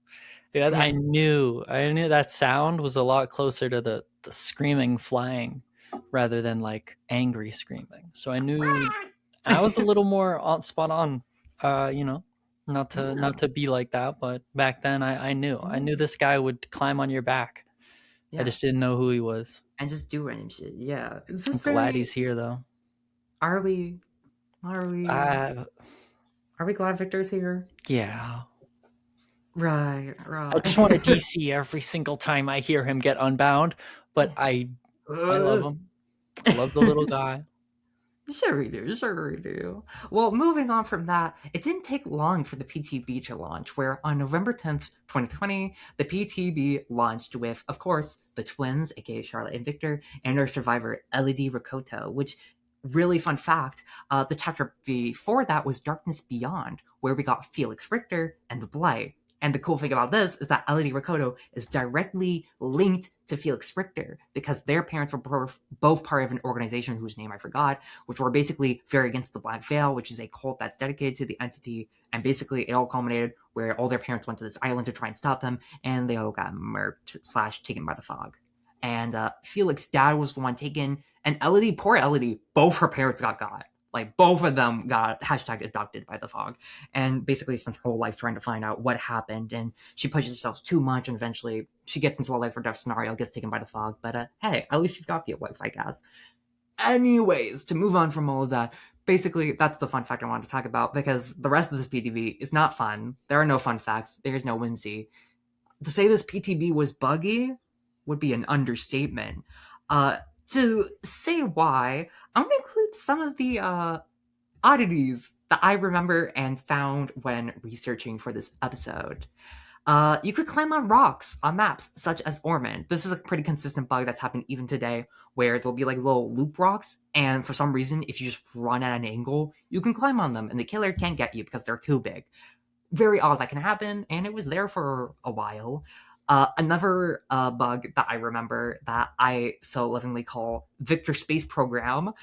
Yeah, yeah. I knew that sound was a lot closer to the screaming flying rather than like angry screaming. So I knew I was a little more spot on, you know, not to be like that, but back then I knew this guy would climb on your back. I Yeah, just didn't know who he was. and just do random shit. Yeah, it's I'm just glad very. he's here though. Are we? Are we? Uh, Are we glad Victor's here? yeah. Right, I right. just want to DC every single time I hear him get unbound, but I love him. I love the little guy. Sure we do, sure we do. Well, moving on from that, it didn't take long for the PTB to launch, where on November 10th, 2020, the PTB launched with, of course, the twins, aka Charlotte and Victor, and their survivor, Élodie Rakoto, which really fun fact, the chapter before that was Darkness Beyond, where we got Felix Richter and the Blight. And the cool thing about this is that Élodie Rakoto is directly linked to Felix Richter because their parents were both part of an organization whose name I forgot, which were basically very against the Black Veil, which is a cult that's dedicated to the entity. And basically, it all culminated where all their parents went to this island to try and stop them, and they all got murked / taken by the fog. And Felix's dad was the one taken, and Elodie, poor Elodie, both her parents got. Like, both of them got hashtag abducted by the fog. And basically spends her whole life trying to find out what happened. And she pushes herself too much, and eventually she gets into a life or death scenario, gets taken by the fog. But hey, at least she's got Felix, I guess. Anyways, to move on from all of that, basically, that's the fun fact I wanted to talk about, because the rest of this PTB is not fun. There are no fun facts. There's no whimsy. To say this PTB was buggy would be an understatement. To say why, I'm going to include some of the oddities that I remember and found when researching for this episode. You could climb on rocks on maps, such as Ormond. This is a pretty consistent bug that's happened even today, where there'll be like little loop rocks, and for some reason, if you just run at an angle, you can climb on them, and the killer can't get you because they're too big. Very odd that can happen, and it was there for a while. Another bug that I remember that I so lovingly call Victor Space Program.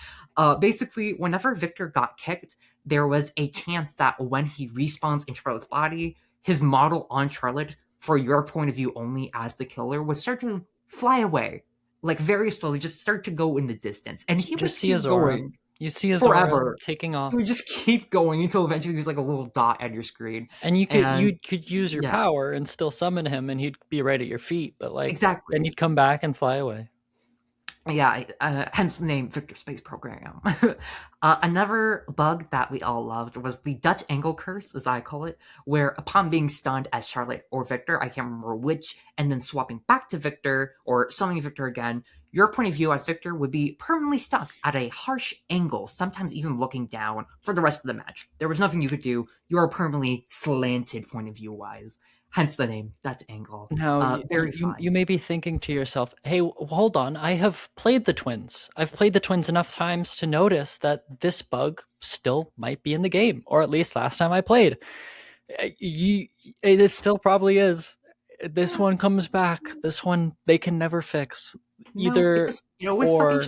Basically, whenever Victor got kicked, there was a chance that when he respawns in Charlotte's body, his model on Charlotte, for your point of view only as the killer, would start to fly away. Like, very slowly, just start to go in the distance. And he just would see keep his aura. going. You see his forever. aura taking off. He would just keep going until eventually there's like a little dot at your screen. And you could use your power and still summon him, and he'd be right at your feet. But like, exactly, then he'd come back and fly away. Yeah, hence the name Victor Space Program. Another bug that we all loved was the Dutch angle curse, as I call it, where upon being stunned as Charlotte or Victor, I can't remember which, and then swapping back to Victor or summoning Victor again, your point of view as Victor would be permanently stuck at a harsh angle, sometimes even looking down for the rest of the match. There was nothing you could do. You are permanently slanted point of view wise. Hence the name Dutch angle. Now, very fun. You may be thinking to yourself, hey, hold on. I have played the twins. I've played the twins enough times to notice that this bug still might be in the game, or at least last time I played. It still probably is. This one comes back. This one they can never fix. Either or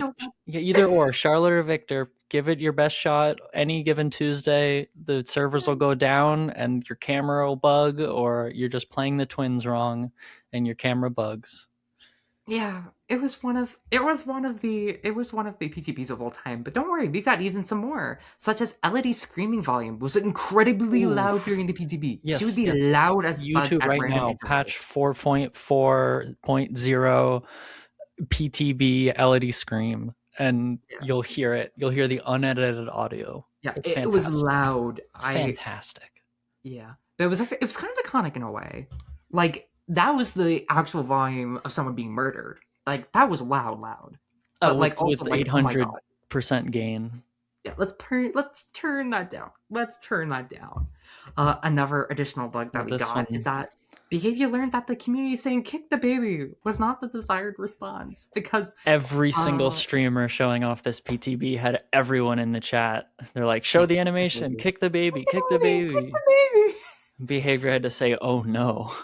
Charlotte or Victor, give it your best shot. Any given Tuesday, the servers will go down and your camera will bug, or you're just playing the twins wrong and your camera bugs. Yeah, it was one of the PTPs of all time. But don't worry, we got even some more, such as Elodie's screaming volume was incredibly loud during the PTB. Yes, she would be loud as YouTube right now. Patch 4.4.0 PTB Elodie scream, and you'll hear it. You'll hear the unedited audio. Yeah, it was loud. It's fantastic. Yeah, but it was kind of iconic in a way. Like, that was the actual volume of someone being murdered. Like, that was loud. But with 800% gain. Yeah, let's turn that down. Another additional bug that we got is that behavior learned that the community saying "kick the baby" was not the desired response, because every single streamer showing off this PTB had everyone in the chat. They're like, "Show the animation, kick the baby, kick the baby." Behavior had to say, "Oh no,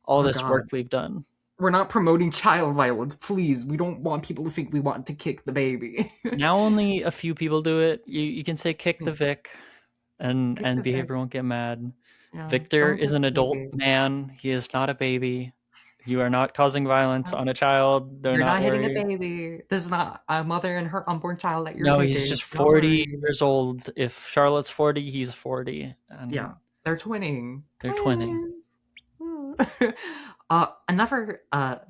all this work we've done. We're not promoting child violence, please. We don't want people to think we want to kick the baby." Now only a few people do it. You can say "kick the Vic," and behavior won't get mad. Yeah, Victor is an adult man. He is not a baby. You are not causing violence on a child. You're not hitting a baby. This is not a mother and her unborn child that you're kicking. He's just 40 years old. If Charlotte's 40, he's 40. And yeah, they're twinning. Another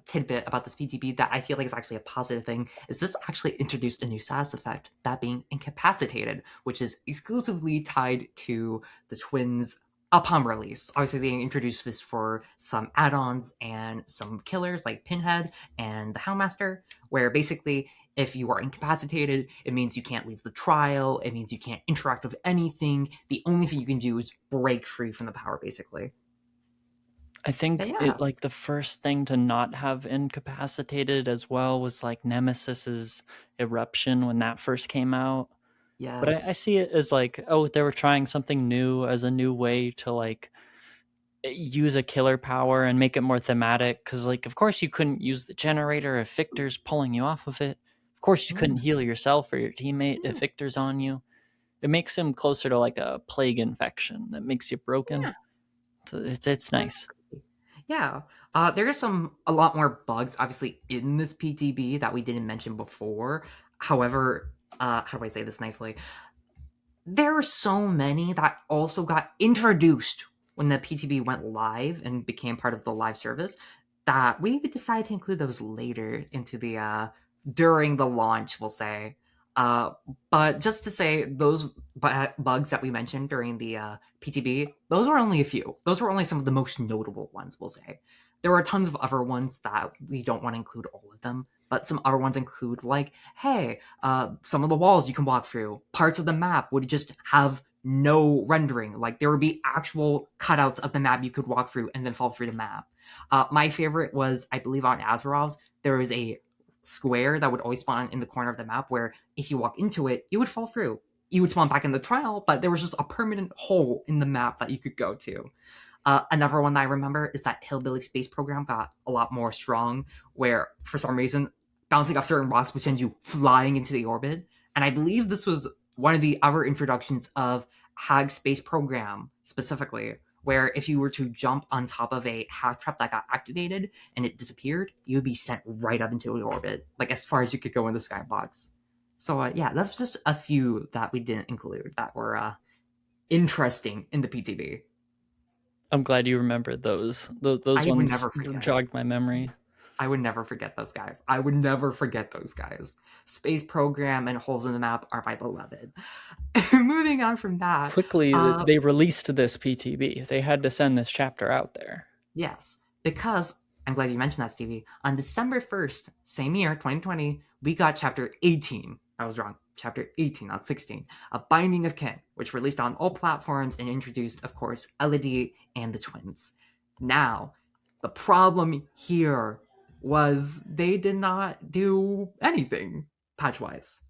tidbit about this PTB that I feel like is actually a positive thing is this actually introduced a new status effect, that being Incapacitated, which is exclusively tied to the twins upon release. Obviously, they introduced this for some add-ons and some killers like Pinhead and the Houndmaster, where basically, if you are incapacitated, it means you can't leave the trial, it means you can't interact with anything. The only thing you can do is break free from the power, basically. I think the first thing to not have incapacitated as well was like Nemesis's eruption when that first came out. But I Yes. see it as like, oh, they were trying something new as a new way to like use a killer power and make it more thematic. Because like, of course, you couldn't use the generator if Victor's pulling you off of it. Of course, you couldn't Mm, heal yourself or your teammate if mm, Victor's on you. It makes him closer to like a plague infection that makes you broken. yeah. So it's nice. Yeah. There are a lot more bugs, obviously, in this PTB that we didn't mention before. However, how do I say this nicely? There were so many that also got introduced when the PTB went live and became part of the live service that we decided to include those later into the during the launch, we'll say. Uh, but just to say, those bugs that we mentioned during the PTB, those were only a few. Those were only some of the most notable ones, we'll say. There were tons of other ones that we don't want to include all of them, but some other ones include like, hey, some of the walls you can walk through, parts of the map would just have no rendering. Like there would be actual cutouts of the map you could walk through and then fall through the map. My favorite was, I believe, on Azerov's, there was a square that would always spawn in the corner of the map where if you walk into it, you would fall through. You would spawn back in the trial, but there was just a permanent hole in the map that you could go to. Another one that I remember is that Hillbilly Space Program got a lot more strong, where for some reason bouncing off certain rocks would send you flying into the orbit. And I believe this was one of the other introductions of Hag Space Program specifically, where if you were to jump on top of a hag trap that got activated and it disappeared, you would be sent right up into the orbit, like as far as you could go in the skybox. So yeah, that's just a few that we didn't include that were interesting in the PTB. I'm glad you remembered those. Those I would ones never forget. jogged my memory. I would never forget those guys. I would never forget those guys. Space Program and Holes in the Map are my beloved. Moving on from that, Quickly, they released this PTB. They had to send this chapter out there. yes, because I'm glad you mentioned that, Stevie. On December 1st, same year, 2020, we got chapter 18. I was wrong. Chapter 18, not 16. A Binding of Kin, which released on all platforms and introduced, of course, Elodie and the twins. Now, the problem here was they did not do anything patch wise.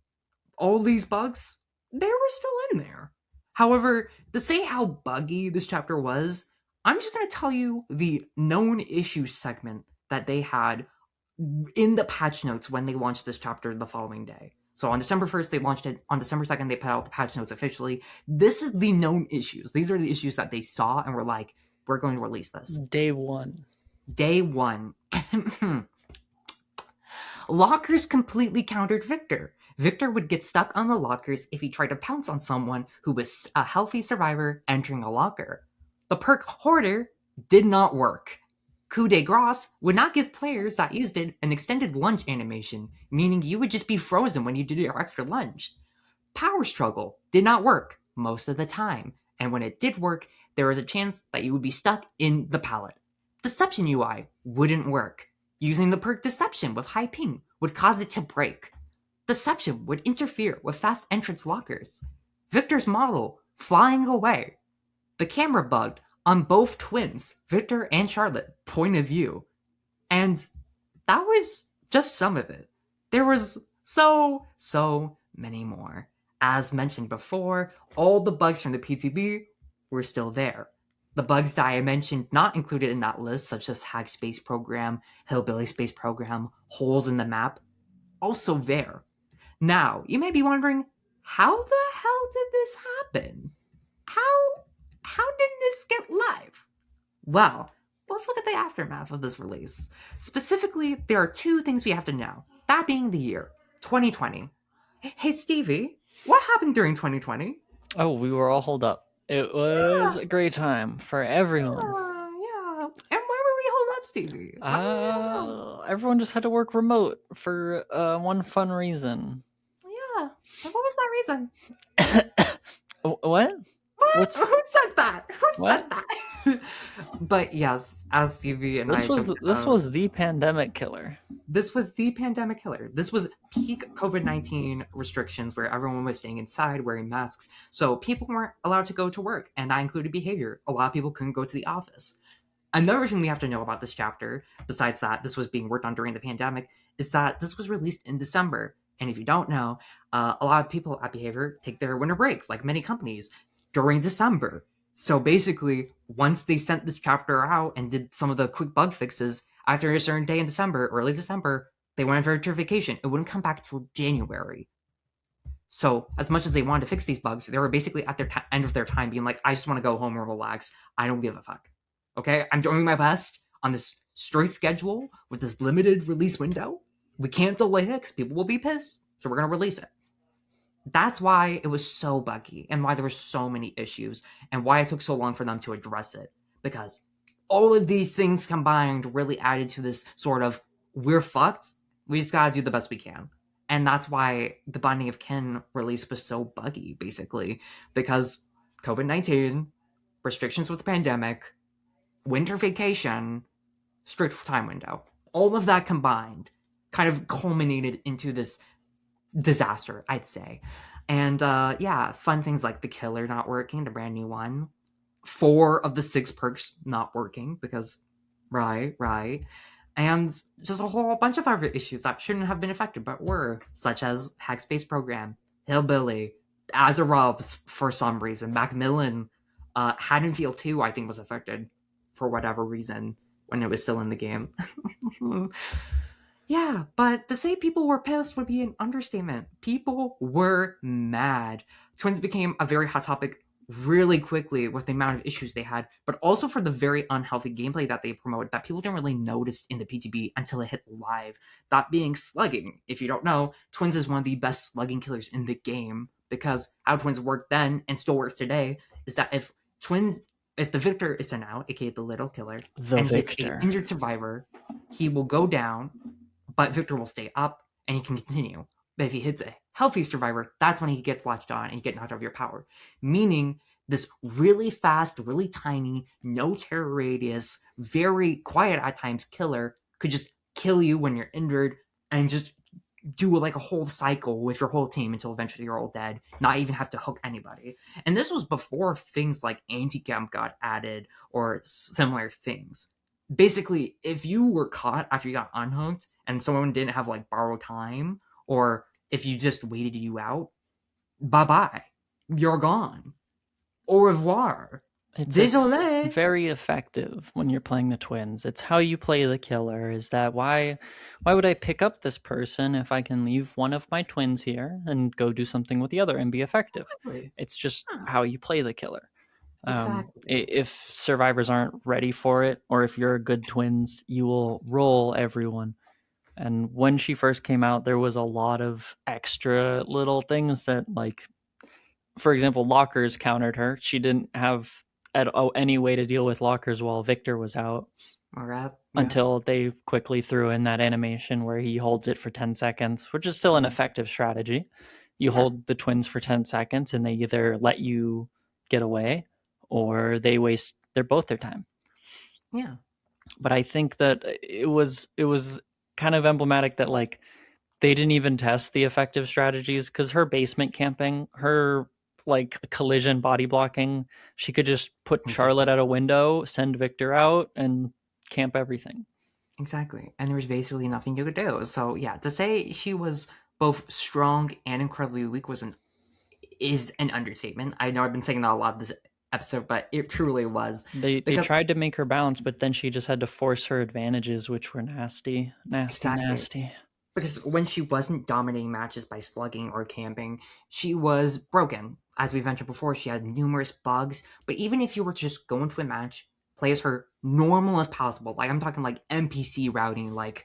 All these bugs, they were still in there. However, to say how buggy this chapter was, I'm just going to tell you the known issues segment that they had in the patch notes when they launched this chapter the following day. So on December 1st, they launched it. On December 2nd, they put out the patch notes officially. This is the known issues. These are the issues that they saw and were like, we're going to release this. Day one. Day one. Lockers completely countered Victor. Victor would get stuck on the lockers if he tried to pounce on someone who was a healthy survivor entering a locker. The perk Hoarder did not work. Coup de grace would not give players that used it an extended lunge animation, meaning you would just be frozen when you did your extra lunge. Power Struggle did not work most of the time, and when it did work, there was a chance that you would be stuck in the pallet. Deception UI wouldn't work. Using the perk Deception with high ping would cause it to break. Deception would interfere with fast entrance lockers. Victor's model flying away. The camera bugged on both twins, Victor and Charlotte, point of view. And that was just some of it. There was so many more. As mentioned before, all the bugs from the PTB were still there. The bugs that I mentioned not included in that list, such as Hack Space Program, Hillbilly Space Program, Holes in the Map, also there. Now, you may be wondering, how the hell did this happen? How did this get live? Well, let's look at the aftermath of this release. Specifically, there are two things we have to know. That being the year, 2020. Hey Stevie, what happened during 2020? Oh, we were all holed up. It was a great time for everyone. Yeah. And why were we holed up, Stevie? Everyone just had to work remote for one fun reason. Yeah. And what was that reason? What? What? Who said that? Who What? said that? But yes, as Stevie and This I was this was the pandemic killer. this was the pandemic killer. This was peak COVID-19 restrictions where everyone was staying inside, wearing masks. So people weren't allowed to go to work, and that included behavior. A lot of people couldn't go to the office. Another thing we have to know about this chapter, besides that this was being worked on during the pandemic, is that this was released in December. And if you don't know, a lot of people at Behavior take their winter break, like many companies, during December. So basically, once they sent this chapter out and did some of the quick bug fixes after a certain day in December, early December, they went on their vacation. It wouldn't come back till January. So as much as they wanted to fix these bugs, they were basically at their end of their time being like, I just want to go home and relax. I don't give a fuck. Okay? I'm doing my best on this strict schedule with this limited release window. We can't delay it because people will be pissed. So we're going to release it. That's why it was so buggy and why there were so many issues and why it took so long for them to address it. Because all of these things combined really added to this sort of, we're fucked. We just got to do the best we can. And that's why the Binding of Kin release was so buggy, basically, because COVID-19, restrictions with the pandemic, winter vacation, strict time window. All of that combined kind of culminated into this disaster, I'd say. And yeah, fun things like the killer not working, the brand new one. 4 of the 6 perks not working because, right. And just a whole bunch of other issues that shouldn't have been affected but were, such as Hackspace Program, Hillbilly, Azarobs for some reason, Macmillan, Haddonfield 2, I think, was affected for whatever reason when it was still in the game. Yeah, but to say people were pissed would be an understatement. People were mad. Twins became a very hot topic really quickly with the amount of issues they had, but also for the very unhealthy gameplay that they promoted that people didn't really notice in the PTB until it hit live. That being slugging. If you don't know, Twins is one of the best slugging killers in the game because how Twins worked then and still works today is that if the Victor is sent out, aka the little killer, and hits an injured survivor, he will go down, but Victor will stay up and he can continue. But if he hits a healthy survivor, that's when he gets latched on and you get knocked out of your power. Meaning this really fast, really tiny, no terror radius, very quiet at times killer could just kill you when you're injured and just do like a whole cycle with your whole team until eventually you're all dead, not even have to hook anybody. And this was before things like anti-camp got added or similar things. Basically, if you were caught after you got unhooked and someone didn't have like borrow time, or if you just waited you out, bye-bye. You're gone. Au revoir. It's Désolé. very effective when you're playing the Twins. It's how you play the killer. Is that why would I pick up this person if I can leave one of my twins here and go do something with the other and be effective? Exactly. It's just how you play the killer. Exactly. If survivors aren't ready for it, or if you're a good Twins, you will roll everyone. And when she first came out, there was a lot of extra little things that, like, for example, lockers countered her. She didn't have any way to deal with lockers while Victor was out. Until they quickly threw in that animation where he holds it for 10 seconds, which is still an effective strategy. You hold the Twins for 10 seconds and they either let you get away or they waste both their time. Yeah. But I think that it was kind of emblematic that like they didn't even test the effective strategies because her basement camping, her like collision body blocking, she could just put Charlotte at a window, send Victor out, and camp everything. Exactly. And there was basically nothing you could do. So yeah, to say she was both strong and incredibly weak is an understatement. I know I've been saying that a lot this episode, but it truly was. They tried to make her balance, but then she just had to force her advantages, which were nasty. Because when she wasn't dominating matches by slugging or camping, she was broken. As we mentioned before, she had numerous bugs. But even if you were just going to a match, play as her normal as possible, like I'm talking like NPC routing, like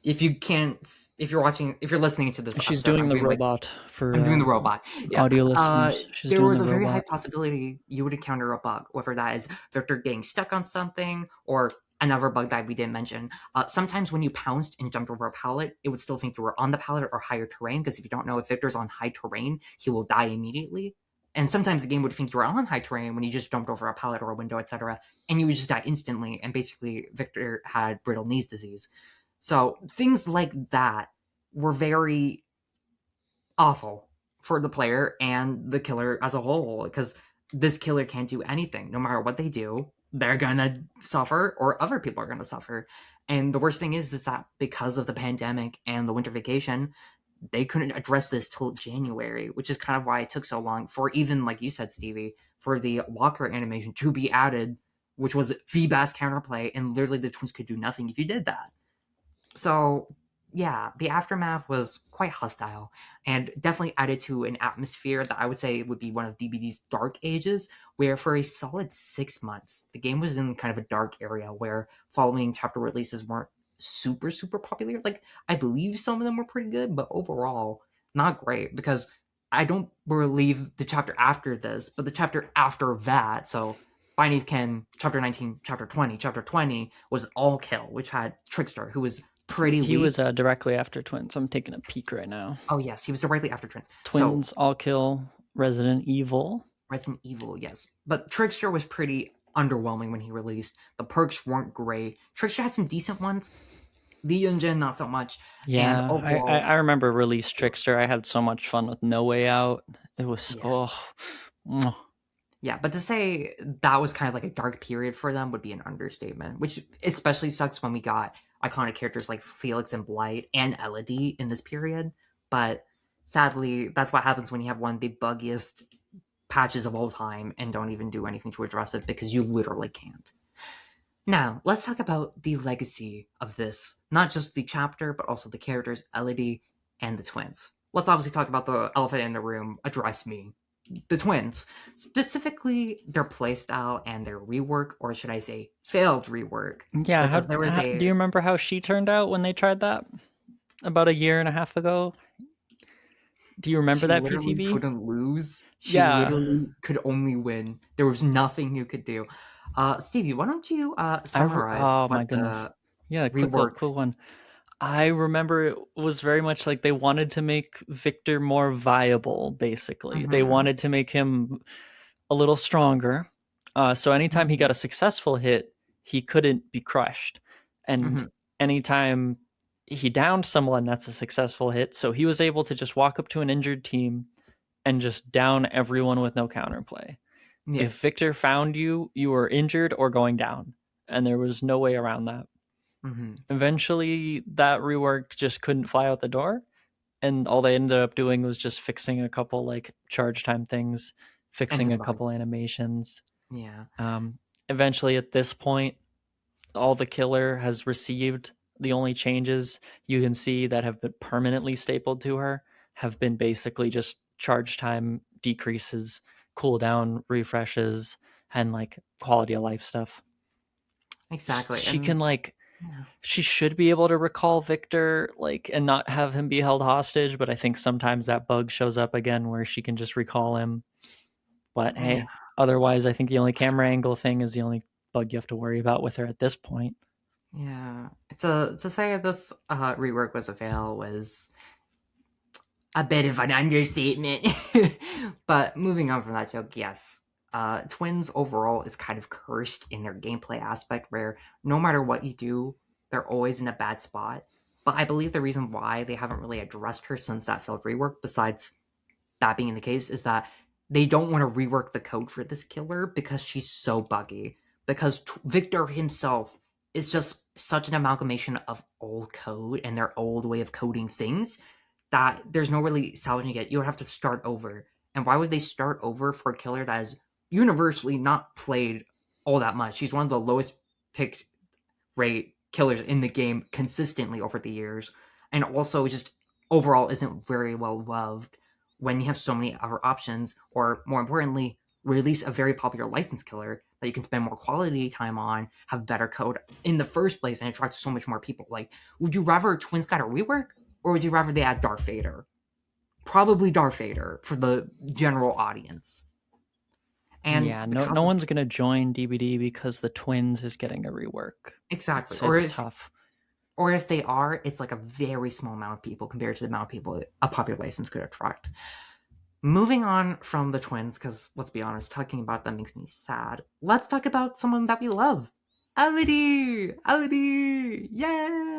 if you're listening to this, she's doing the robot I'm doing the robot. Audio listeners. There was a very high possibility you would encounter a bug, whether that is Victor getting stuck on something or another bug that we didn't mention. Sometimes when you pounced and jumped over a pallet, it would still think you were on the pallet or higher terrain, because if you don't know, if Victor's on high terrain, he will die immediately. And sometimes the game would think you were on high terrain when you just jumped over a pallet or a window, etc., and you would just die instantly, and basically Victor had brittle knees disease. So things like that were very awful for the player and the killer as a whole, because this killer can't do anything. No matter what they do, they're gonna suffer or other people are gonna suffer. And the worst thing is that because of the pandemic and the winter vacation, they couldn't address this till January, which is kind of why it took so long for, even like you said, Stevie, for the locker animation to be added, which was the best counterplay, and literally the twins could do nothing if you did that. So yeah, the aftermath was quite hostile and definitely added to an atmosphere that I would say would be one of DBD's dark ages, where for a solid 6 months, the game was in kind of a dark area where following chapter releases weren't super popular. Like, I believe some of them were pretty good, but overall, not great, because I don't believe the chapter after this, but the chapter after that, so Binding of Kin, chapter 19, chapter 20 was All Kill, which had Trickster, who was pretty He weak. was directly after Twins. I'm taking a peek right now. Oh yes, he was directly after Twins. Twins, All Kill, Resident Evil. Resident Evil, yes. But Trickster was pretty underwhelming when he released. The perks weren't great. Trickster had some decent ones. The Yunjin, not so much. Yeah, And overall, I remember release Trickster. I had so much fun with No Way Out. It was yes. Yeah, but to say that was kind of like a dark period for them would be an understatement, which especially sucks when we got iconic characters like Felix and Blight and Elodie in this period. But sadly, that's what happens when you have one of the buggiest patches of all time and don't even do anything to address it because you literally can't. Now, let's talk about the legacy of this. Not just the chapter, but also the characters, Elodie and the twins. Let's obviously talk about the elephant in the room, address me. The twins, specifically their playstyle and their rework, or should I say, failed rework. Yeah, Because there was do you remember how she turned out when they tried that about a year and a half ago? Do you remember she that literally PTV? couldn't lose. She Yeah, literally could only win. There was nothing you could do. Stevie, why don't you summarize oh what my goodness. the Yeah, rework? quick one. I remember it was very much like they wanted to make Victor more viable, basically. They Mm-hmm, wanted to make him a little stronger. So anytime he mm-hmm, got a successful hit, he couldn't be crushed. And mm-hmm. anytime he downed someone that's a successful hit, so he was able to just walk up to an injured team and just down everyone with no counterplay. Yeah. If Victor found you, you were injured or going down, and there was no way around that. Mm-hmm. Eventually, that rework just couldn't fly out the door, and all they ended up doing was just fixing a couple like charge time things, And fixing some a couple bugs. animations. Yeah. Eventually, at this point, all the killer has received. The only changes you can see that have been permanently stapled to her have been basically just charge time decreases, cooldown refreshes, and like quality of life stuff. Exactly. She can And like yeah. she should be able to recall Victor like and not have him be held hostage, but I think sometimes that bug shows up again where she can just recall him. But Yeah. hey, otherwise I think the only camera angle thing is the only bug you have to worry about with her at this point. Yeah. To say this rework was a fail was a bit of an understatement. But moving on from that joke, yes. Twins overall is kind of cursed in their gameplay aspect where no matter what you do, they're always in a bad spot. But I believe the reason why they haven't really addressed her since that failed rework, besides that being the case, is that they don't want to rework the code for this killer because she's so buggy. Because Victor himself is just such an amalgamation of old code and their old way of coding things that there's no really salvaging it. You would have to start over. And why would they start over for a killer that is universally not played all that much? She's one of the lowest picked rate killers in the game consistently over the years, and also just overall isn't very well loved when you have so many other options, or more importantly, release a very popular licensed killer that you can spend more quality time on, have better code in the first place, and attract so much more people. Like, would you rather Twins got a rework, or would you rather they add Darth Vader? Probably Darth Vader for the general audience. And Yeah, no because of one's gonna join DBD because the twins is getting a rework. exactly, It's tough. or if they are, it's like a very small amount of people compared to the amount of people a popular license could attract. Moving on from the twins, because let's be honest, talking about them makes me sad. Let's talk about someone that we love. Elodie! Elodie!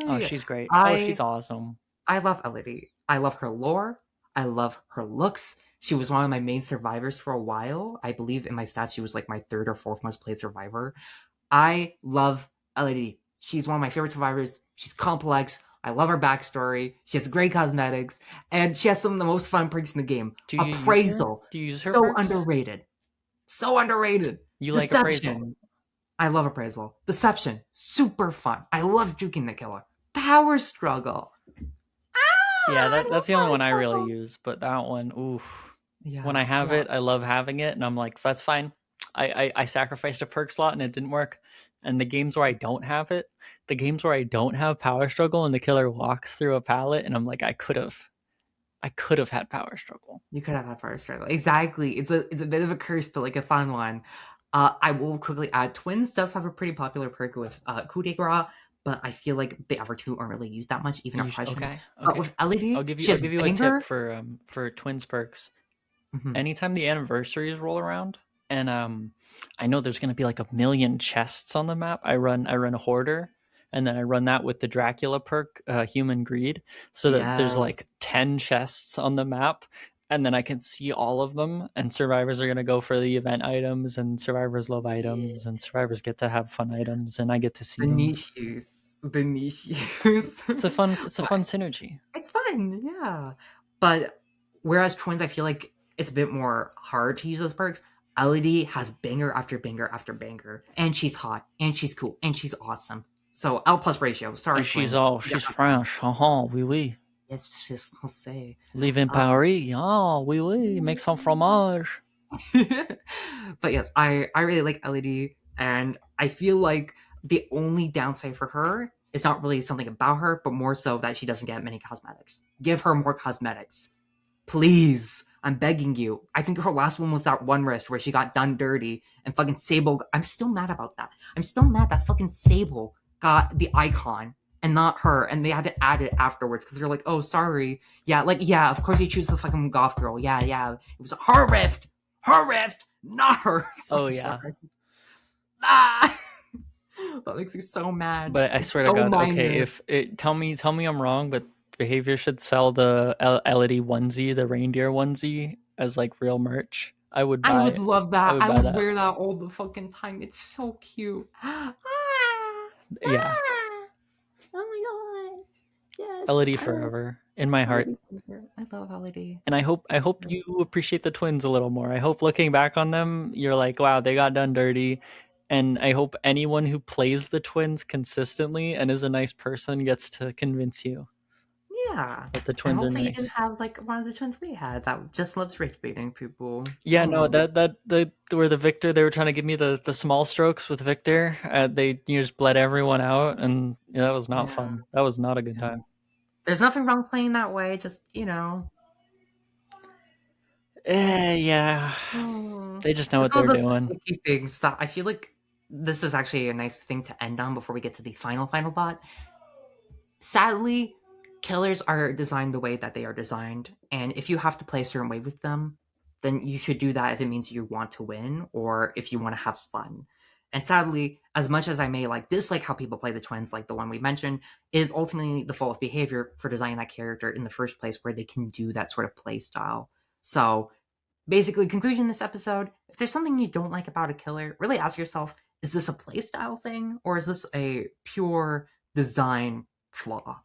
Oh, Yay! she's great. Oh, she's I awesome. I love Elodie. I love her lore. I love her looks. She was one of my main survivors for a while. I believe in my stats she was like my third or fourth most played survivor. I love Elodie. She's one of my favorite survivors. She's complex. I love her backstory. She has great cosmetics, and she has some of the most fun perks in the game. Do you use her? Appraisal, Do you use her so perks? underrated. So underrated. You like appraisal? Deception. I love appraisal. Deception. Super fun. I love juking the killer. Power struggle. Yeah, I love that's the only power one I really struggle. use, but that one, oof. When Yeah, I have yeah. it, I love having it, and I'm like, that's fine. I sacrificed a perk slot and it didn't work. And the games where I don't have it, the games where I don't have power struggle and the killer walks through a pallet and I'm like, I could have had power struggle. You could have had power struggle. Exactly. It's a bit of a curse, but like a fun one. I will quickly add Twins does have a pretty popular perk with coup de grace, but I feel like the other two aren't really used that much, even oppression. Okay, But okay. with LED, she I'll has give you a tip banger. for twins perks. Mhm. Anytime the anniversaries roll around, and I know there's going to be like a million chests on the map. I run a hoarder, and then I run that with the Dracula perk, Human Greed, so that there's Yes. like 10 chests on the map, and then I can see all of them. And survivors are going to go for the event items, and survivors love items, and survivors get to have fun items, and I get to see The them. niche use. The niche use. It's a But fun synergy. it's fun, yeah. But whereas Twins, I feel like it's a bit more hard to use those perks. LED has banger after banger after banger, and she's hot, and she's cool, and she's awesome. So L plus ratio. Sorry, Twins. You got She's nothing. French. Oui oui. Yes, she's Francais. Live in Uh, Paris. Oh, oui oui. Make some fromage. but yes, I really like LED, and I feel like the only downside for her is not really something about her, but more so that she doesn't get many cosmetics. Give her more cosmetics, please. I'm begging you. I think her last one was that one wrist where she got done dirty and fucking Sable. I'm still mad about that. I'm still mad that fucking Sable got the icon and not her, and they had to add it afterwards because they're like, oh, sorry. Yeah, like, yeah, of course you choose the fucking goth girl. Yeah, yeah. It was her rift, not her. So Oh yeah. sorry. Ah! That makes me so mad. But I It's swear to so God, okay, minor. if it tell me I'm wrong, but Behavior should sell the Elodie onesie, the reindeer onesie, as like real merch. I would love I that. would I buy would that. wear that all the fucking time. It's so cute. Ah, Yeah, ah. Oh my god. Yes. Elodie I love forever in my heart. Holiday. I love Holiday. And I hope you appreciate the twins a little more. I hope looking back on them, you're like, wow, they got done dirty. And I hope anyone who plays the twins consistently and is a nice person gets to convince you Yeah. that the And twins are hopefully you can nice. have like one of the twins we had that just loves rage baiting people. Yeah, Oh no, no. the where the Victor, they were trying to give me the small strokes with Victor. They just bled everyone out, and yeah, that was not Yeah. fun. That was not a good Yeah. time. There's nothing wrong playing that way, just Yeah, they just know it's what all they're the doing. sticky things that I feel like this is actually a nice thing to end on before we get to the final bot. Sadly, killers are designed the way that they are designed, and if you have to play a certain way with them, then you should do that if it means you want to win or if you want to have fun. And sadly, as much as I may like dislike how people play the twins, like the one we mentioned, it is ultimately the fault of behavior for designing that character in the first place where they can do that sort of play style. So basically, conclusion of this episode, if there's something you don't like about a killer, really ask yourself, is this a playstyle thing or is this a pure design flaw?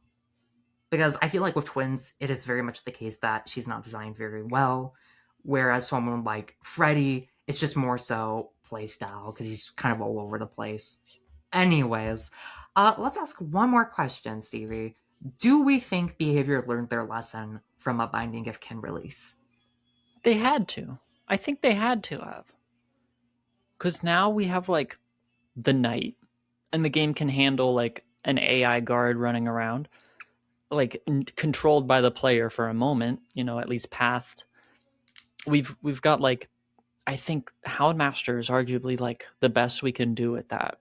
Because I feel like with twins, it is very much the case that she's not designed very well. Whereas someone like Freddy, it's just more so playstyle because he's kind of all over the place. Anyways, let's ask one more question, Stevie. Do we think behavior learned their lesson from a Binding of Kin release? They had to. I think they had to have, because now we have like the night, and the game can handle like an AI guard running around, like controlled by the player for a moment. You know, at least pathed. We've got like, I think Houndmaster is arguably like the best we can do at that.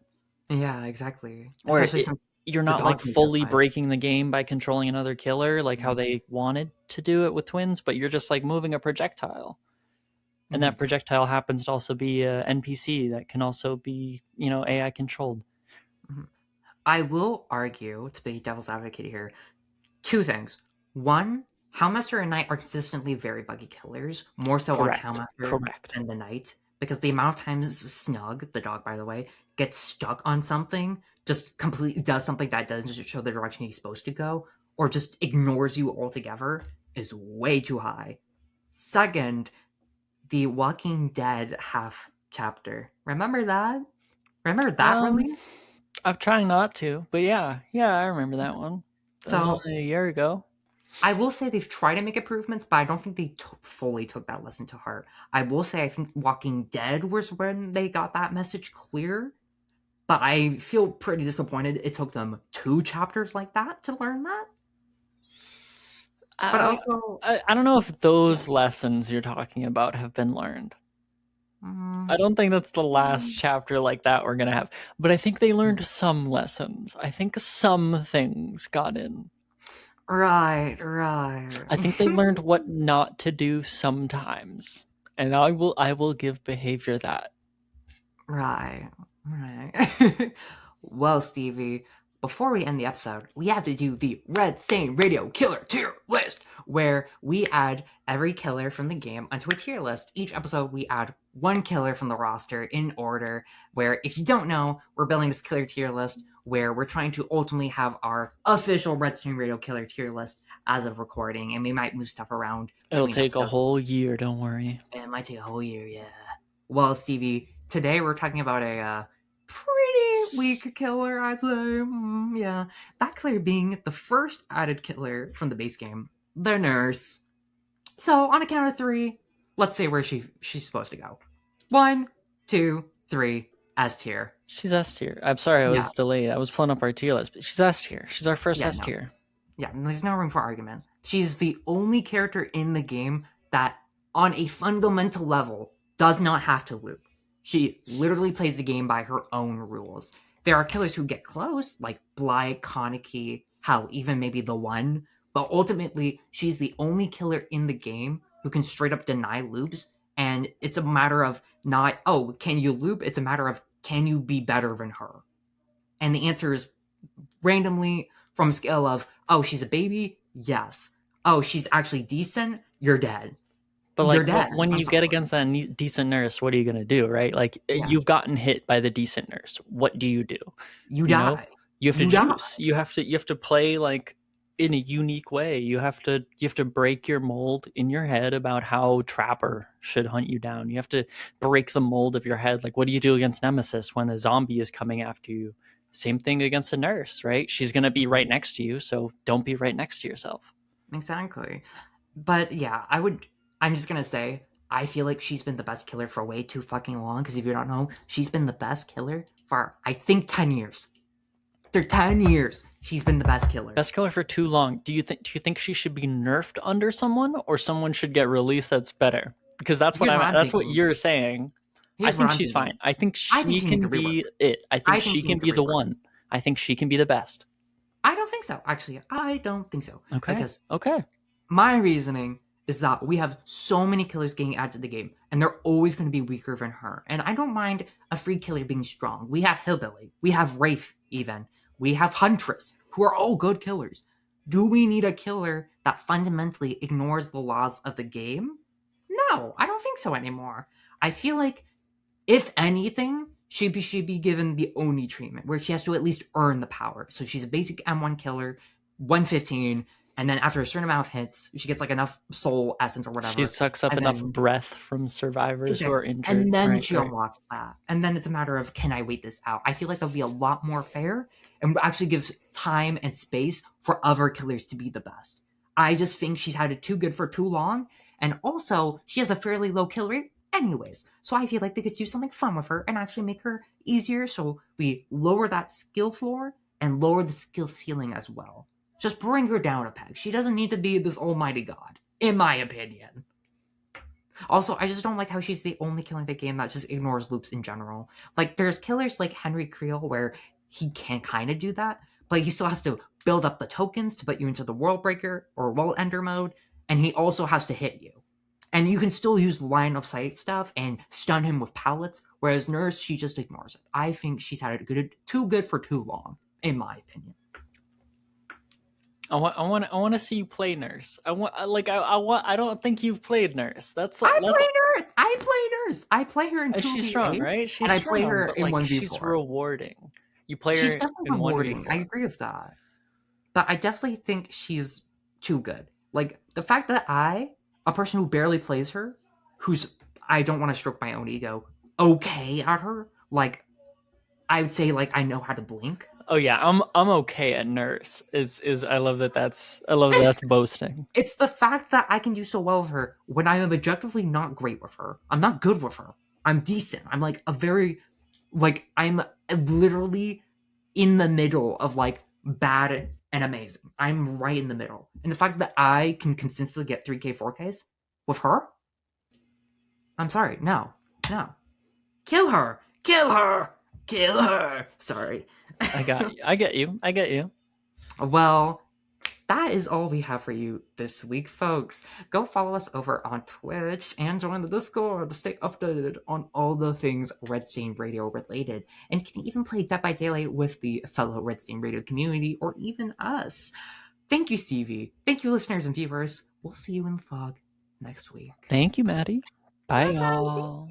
Yeah, exactly. Where Especially since you're the not like dog can get fully five. breaking the game by controlling another killer like how they wanted to do it with twins, but you're just like moving a projectile. And Mhm. that projectile happens to also be a NPC that can also be, AI controlled. Mhm. I will argue, to be devil's advocate here, two things. One, Houndmaster and Knight are consistently very buggy killers, more so on Houndmaster than the Knight, because the amount of times Snug, the dog by the way, gets stuck on something, just completely does something that doesn't show the direction he's supposed to go, or just ignores you altogether, is way too high. Second, the Walking Dead half chapter. Remember that? Remember that release? I'm trying not to, but yeah, I remember that one. That was only a year ago. I will say they've tried to make improvements, but I don't think they fully took that lesson to heart. I will say I think Walking Dead was when they got that message clear, but I feel pretty disappointed it took them 2 chapters like that to learn that. But also, I don't know if those lessons you're talking about have been learned. I don't think that's the last chapter like that we're gonna have, but I think they learned some lessons. I think some things got in. Right. I think they learned what not to do sometimes, and I will give behavior that. Right. Well, Stevie, before we end the episode, we have to do the Red Stain Radio Killer Tier List, where we add every killer from the game onto a tier list. Each episode, we add one killer from the roster in order, where, if you don't know, we're building this killer tier list where we're trying to ultimately have our official Red Stain Radio Killer Tier List as of recording, and we might move stuff around. It'll take a whole year, don't worry. It might take a whole year, yeah. Well, Stevie, today we're talking about a pretty weak killer, I'd say. Yeah. That killer being the first added killer from the base game, the nurse. So, on a count of 3, let's say where she's supposed to go. 1, 2, 3, S tier. She's S tier. I'm sorry I was delayed. I was pulling up our tier list, but she's S tier. She's our first S tier. Yeah, there's no room for argument. She's the only character in the game that, on a fundamental level, does not have to loop. She literally plays the game by her own rules. There are killers who get close, like Blight, Kaneki, hell, even maybe the One, but ultimately, she's the only killer in the game who can straight up deny loops, and it's a matter of not, oh, can you loop? It's a matter of, can you be better than her? And the answer is randomly from a scale of, oh, she's a baby? Yes. Oh, she's actually decent? You're dead. But like when you get against that decent nurse, what are you going to do, right? Like you've gotten hit by the decent nurse. What do? You die. You have to choose. You have to play like in a unique way. You have to break your mold in your head about how Trapper should hunt you down. You have to break the mold of your head. Like, what do you do against Nemesis when a zombie is coming after you? Same thing against a nurse, right? She's going to be right next to you, so don't be right next to yourself. Exactly. But yeah, I'm just going to say, I feel like she's been the best killer for way too fucking long, because if you don't know, she's been the best killer for, I think, 10 years. After 10 years, she's been the best killer. Best killer for too long. Do you think she should be nerfed under someone, or someone should get released that's better? Because that's what you're saying. I think she's fine. I think she can be it. I think she can be the one. I think she can be the best. I don't think so. Actually, I don't think so. Okay. Because my reasoning is that we have so many killers getting added to the game, and they're always going to be weaker than her. And I don't mind a free killer being strong. We have Hillbilly. We have Wraith, even. We have Huntress, who are all good killers. Do we need a killer that fundamentally ignores the laws of the game? No, I don't think so anymore. I feel like, if anything, she should be given the Oni treatment, where she has to at least earn the power. So she's a basic M1 killer, 115, and then after a certain amount of hits, she gets like enough soul essence or whatever. She sucks up enough breath from survivors who are injured. And then she unlocks that. And then it's a matter of, can I wait this out? I feel like that'll be a lot more fair and actually gives time and space for other killers to be the best. I just think she's had it too good for too long. And also, she has a fairly low kill rate anyways. So I feel like they could do something fun with her and actually make her easier. So we lower that skill floor and lower the skill ceiling as well. Just bring her down a peg. She doesn't need to be this almighty god, in my opinion. Also, I just don't like how she's the only killer in the game that just ignores loops in general. Like, there's killers like Henry Creel where he can kind of do that, but he still has to build up the tokens to put you into the World Breaker or World Ender mode, and he also has to hit you. And you can still use line of sight stuff and stun him with pallets, whereas Nurse, she just ignores it. I think she's had it too good for too long, in my opinion. I want to see you play nurse. I don't think you've played nurse. I play nurse. I play nurse. I play her in She's strong, 2v8, right? and She's I play strong, her but in like she's 1v4. rewarding. You play She's her definitely in rewarding. I 1v4. agree with that. But I definitely think she's too good. Like the fact that a person who barely plays her, who's I don't want to stroke my own ego, okay at her, like I would say like I know how to blink. Oh yeah, I'm okay at nurse. Is I love that that's boasting. It's the fact that I can do so well with her when I am objectively not great with her. I'm not good with her. I'm decent. I'm like a very like I'm literally in the middle of like bad and amazing. I'm right in the middle. And the fact that I can consistently get 3K, 4Ks with her, I'm sorry. No. No. Kill her. Kill her. Kill her. Sorry. I got you. I get you. I get you. Well, that is all we have for you this week, folks. Go follow us over on Twitch and join the Discord to stay updated on all the things Red Stain Radio related. And you can even play Dead by Daylight with the fellow Red Stain Radio community or even us. Thank you, Stevie. Thank you, listeners and viewers. We'll see you in the fog next week. Thank you, Maddie. Bye, Bye, y'all.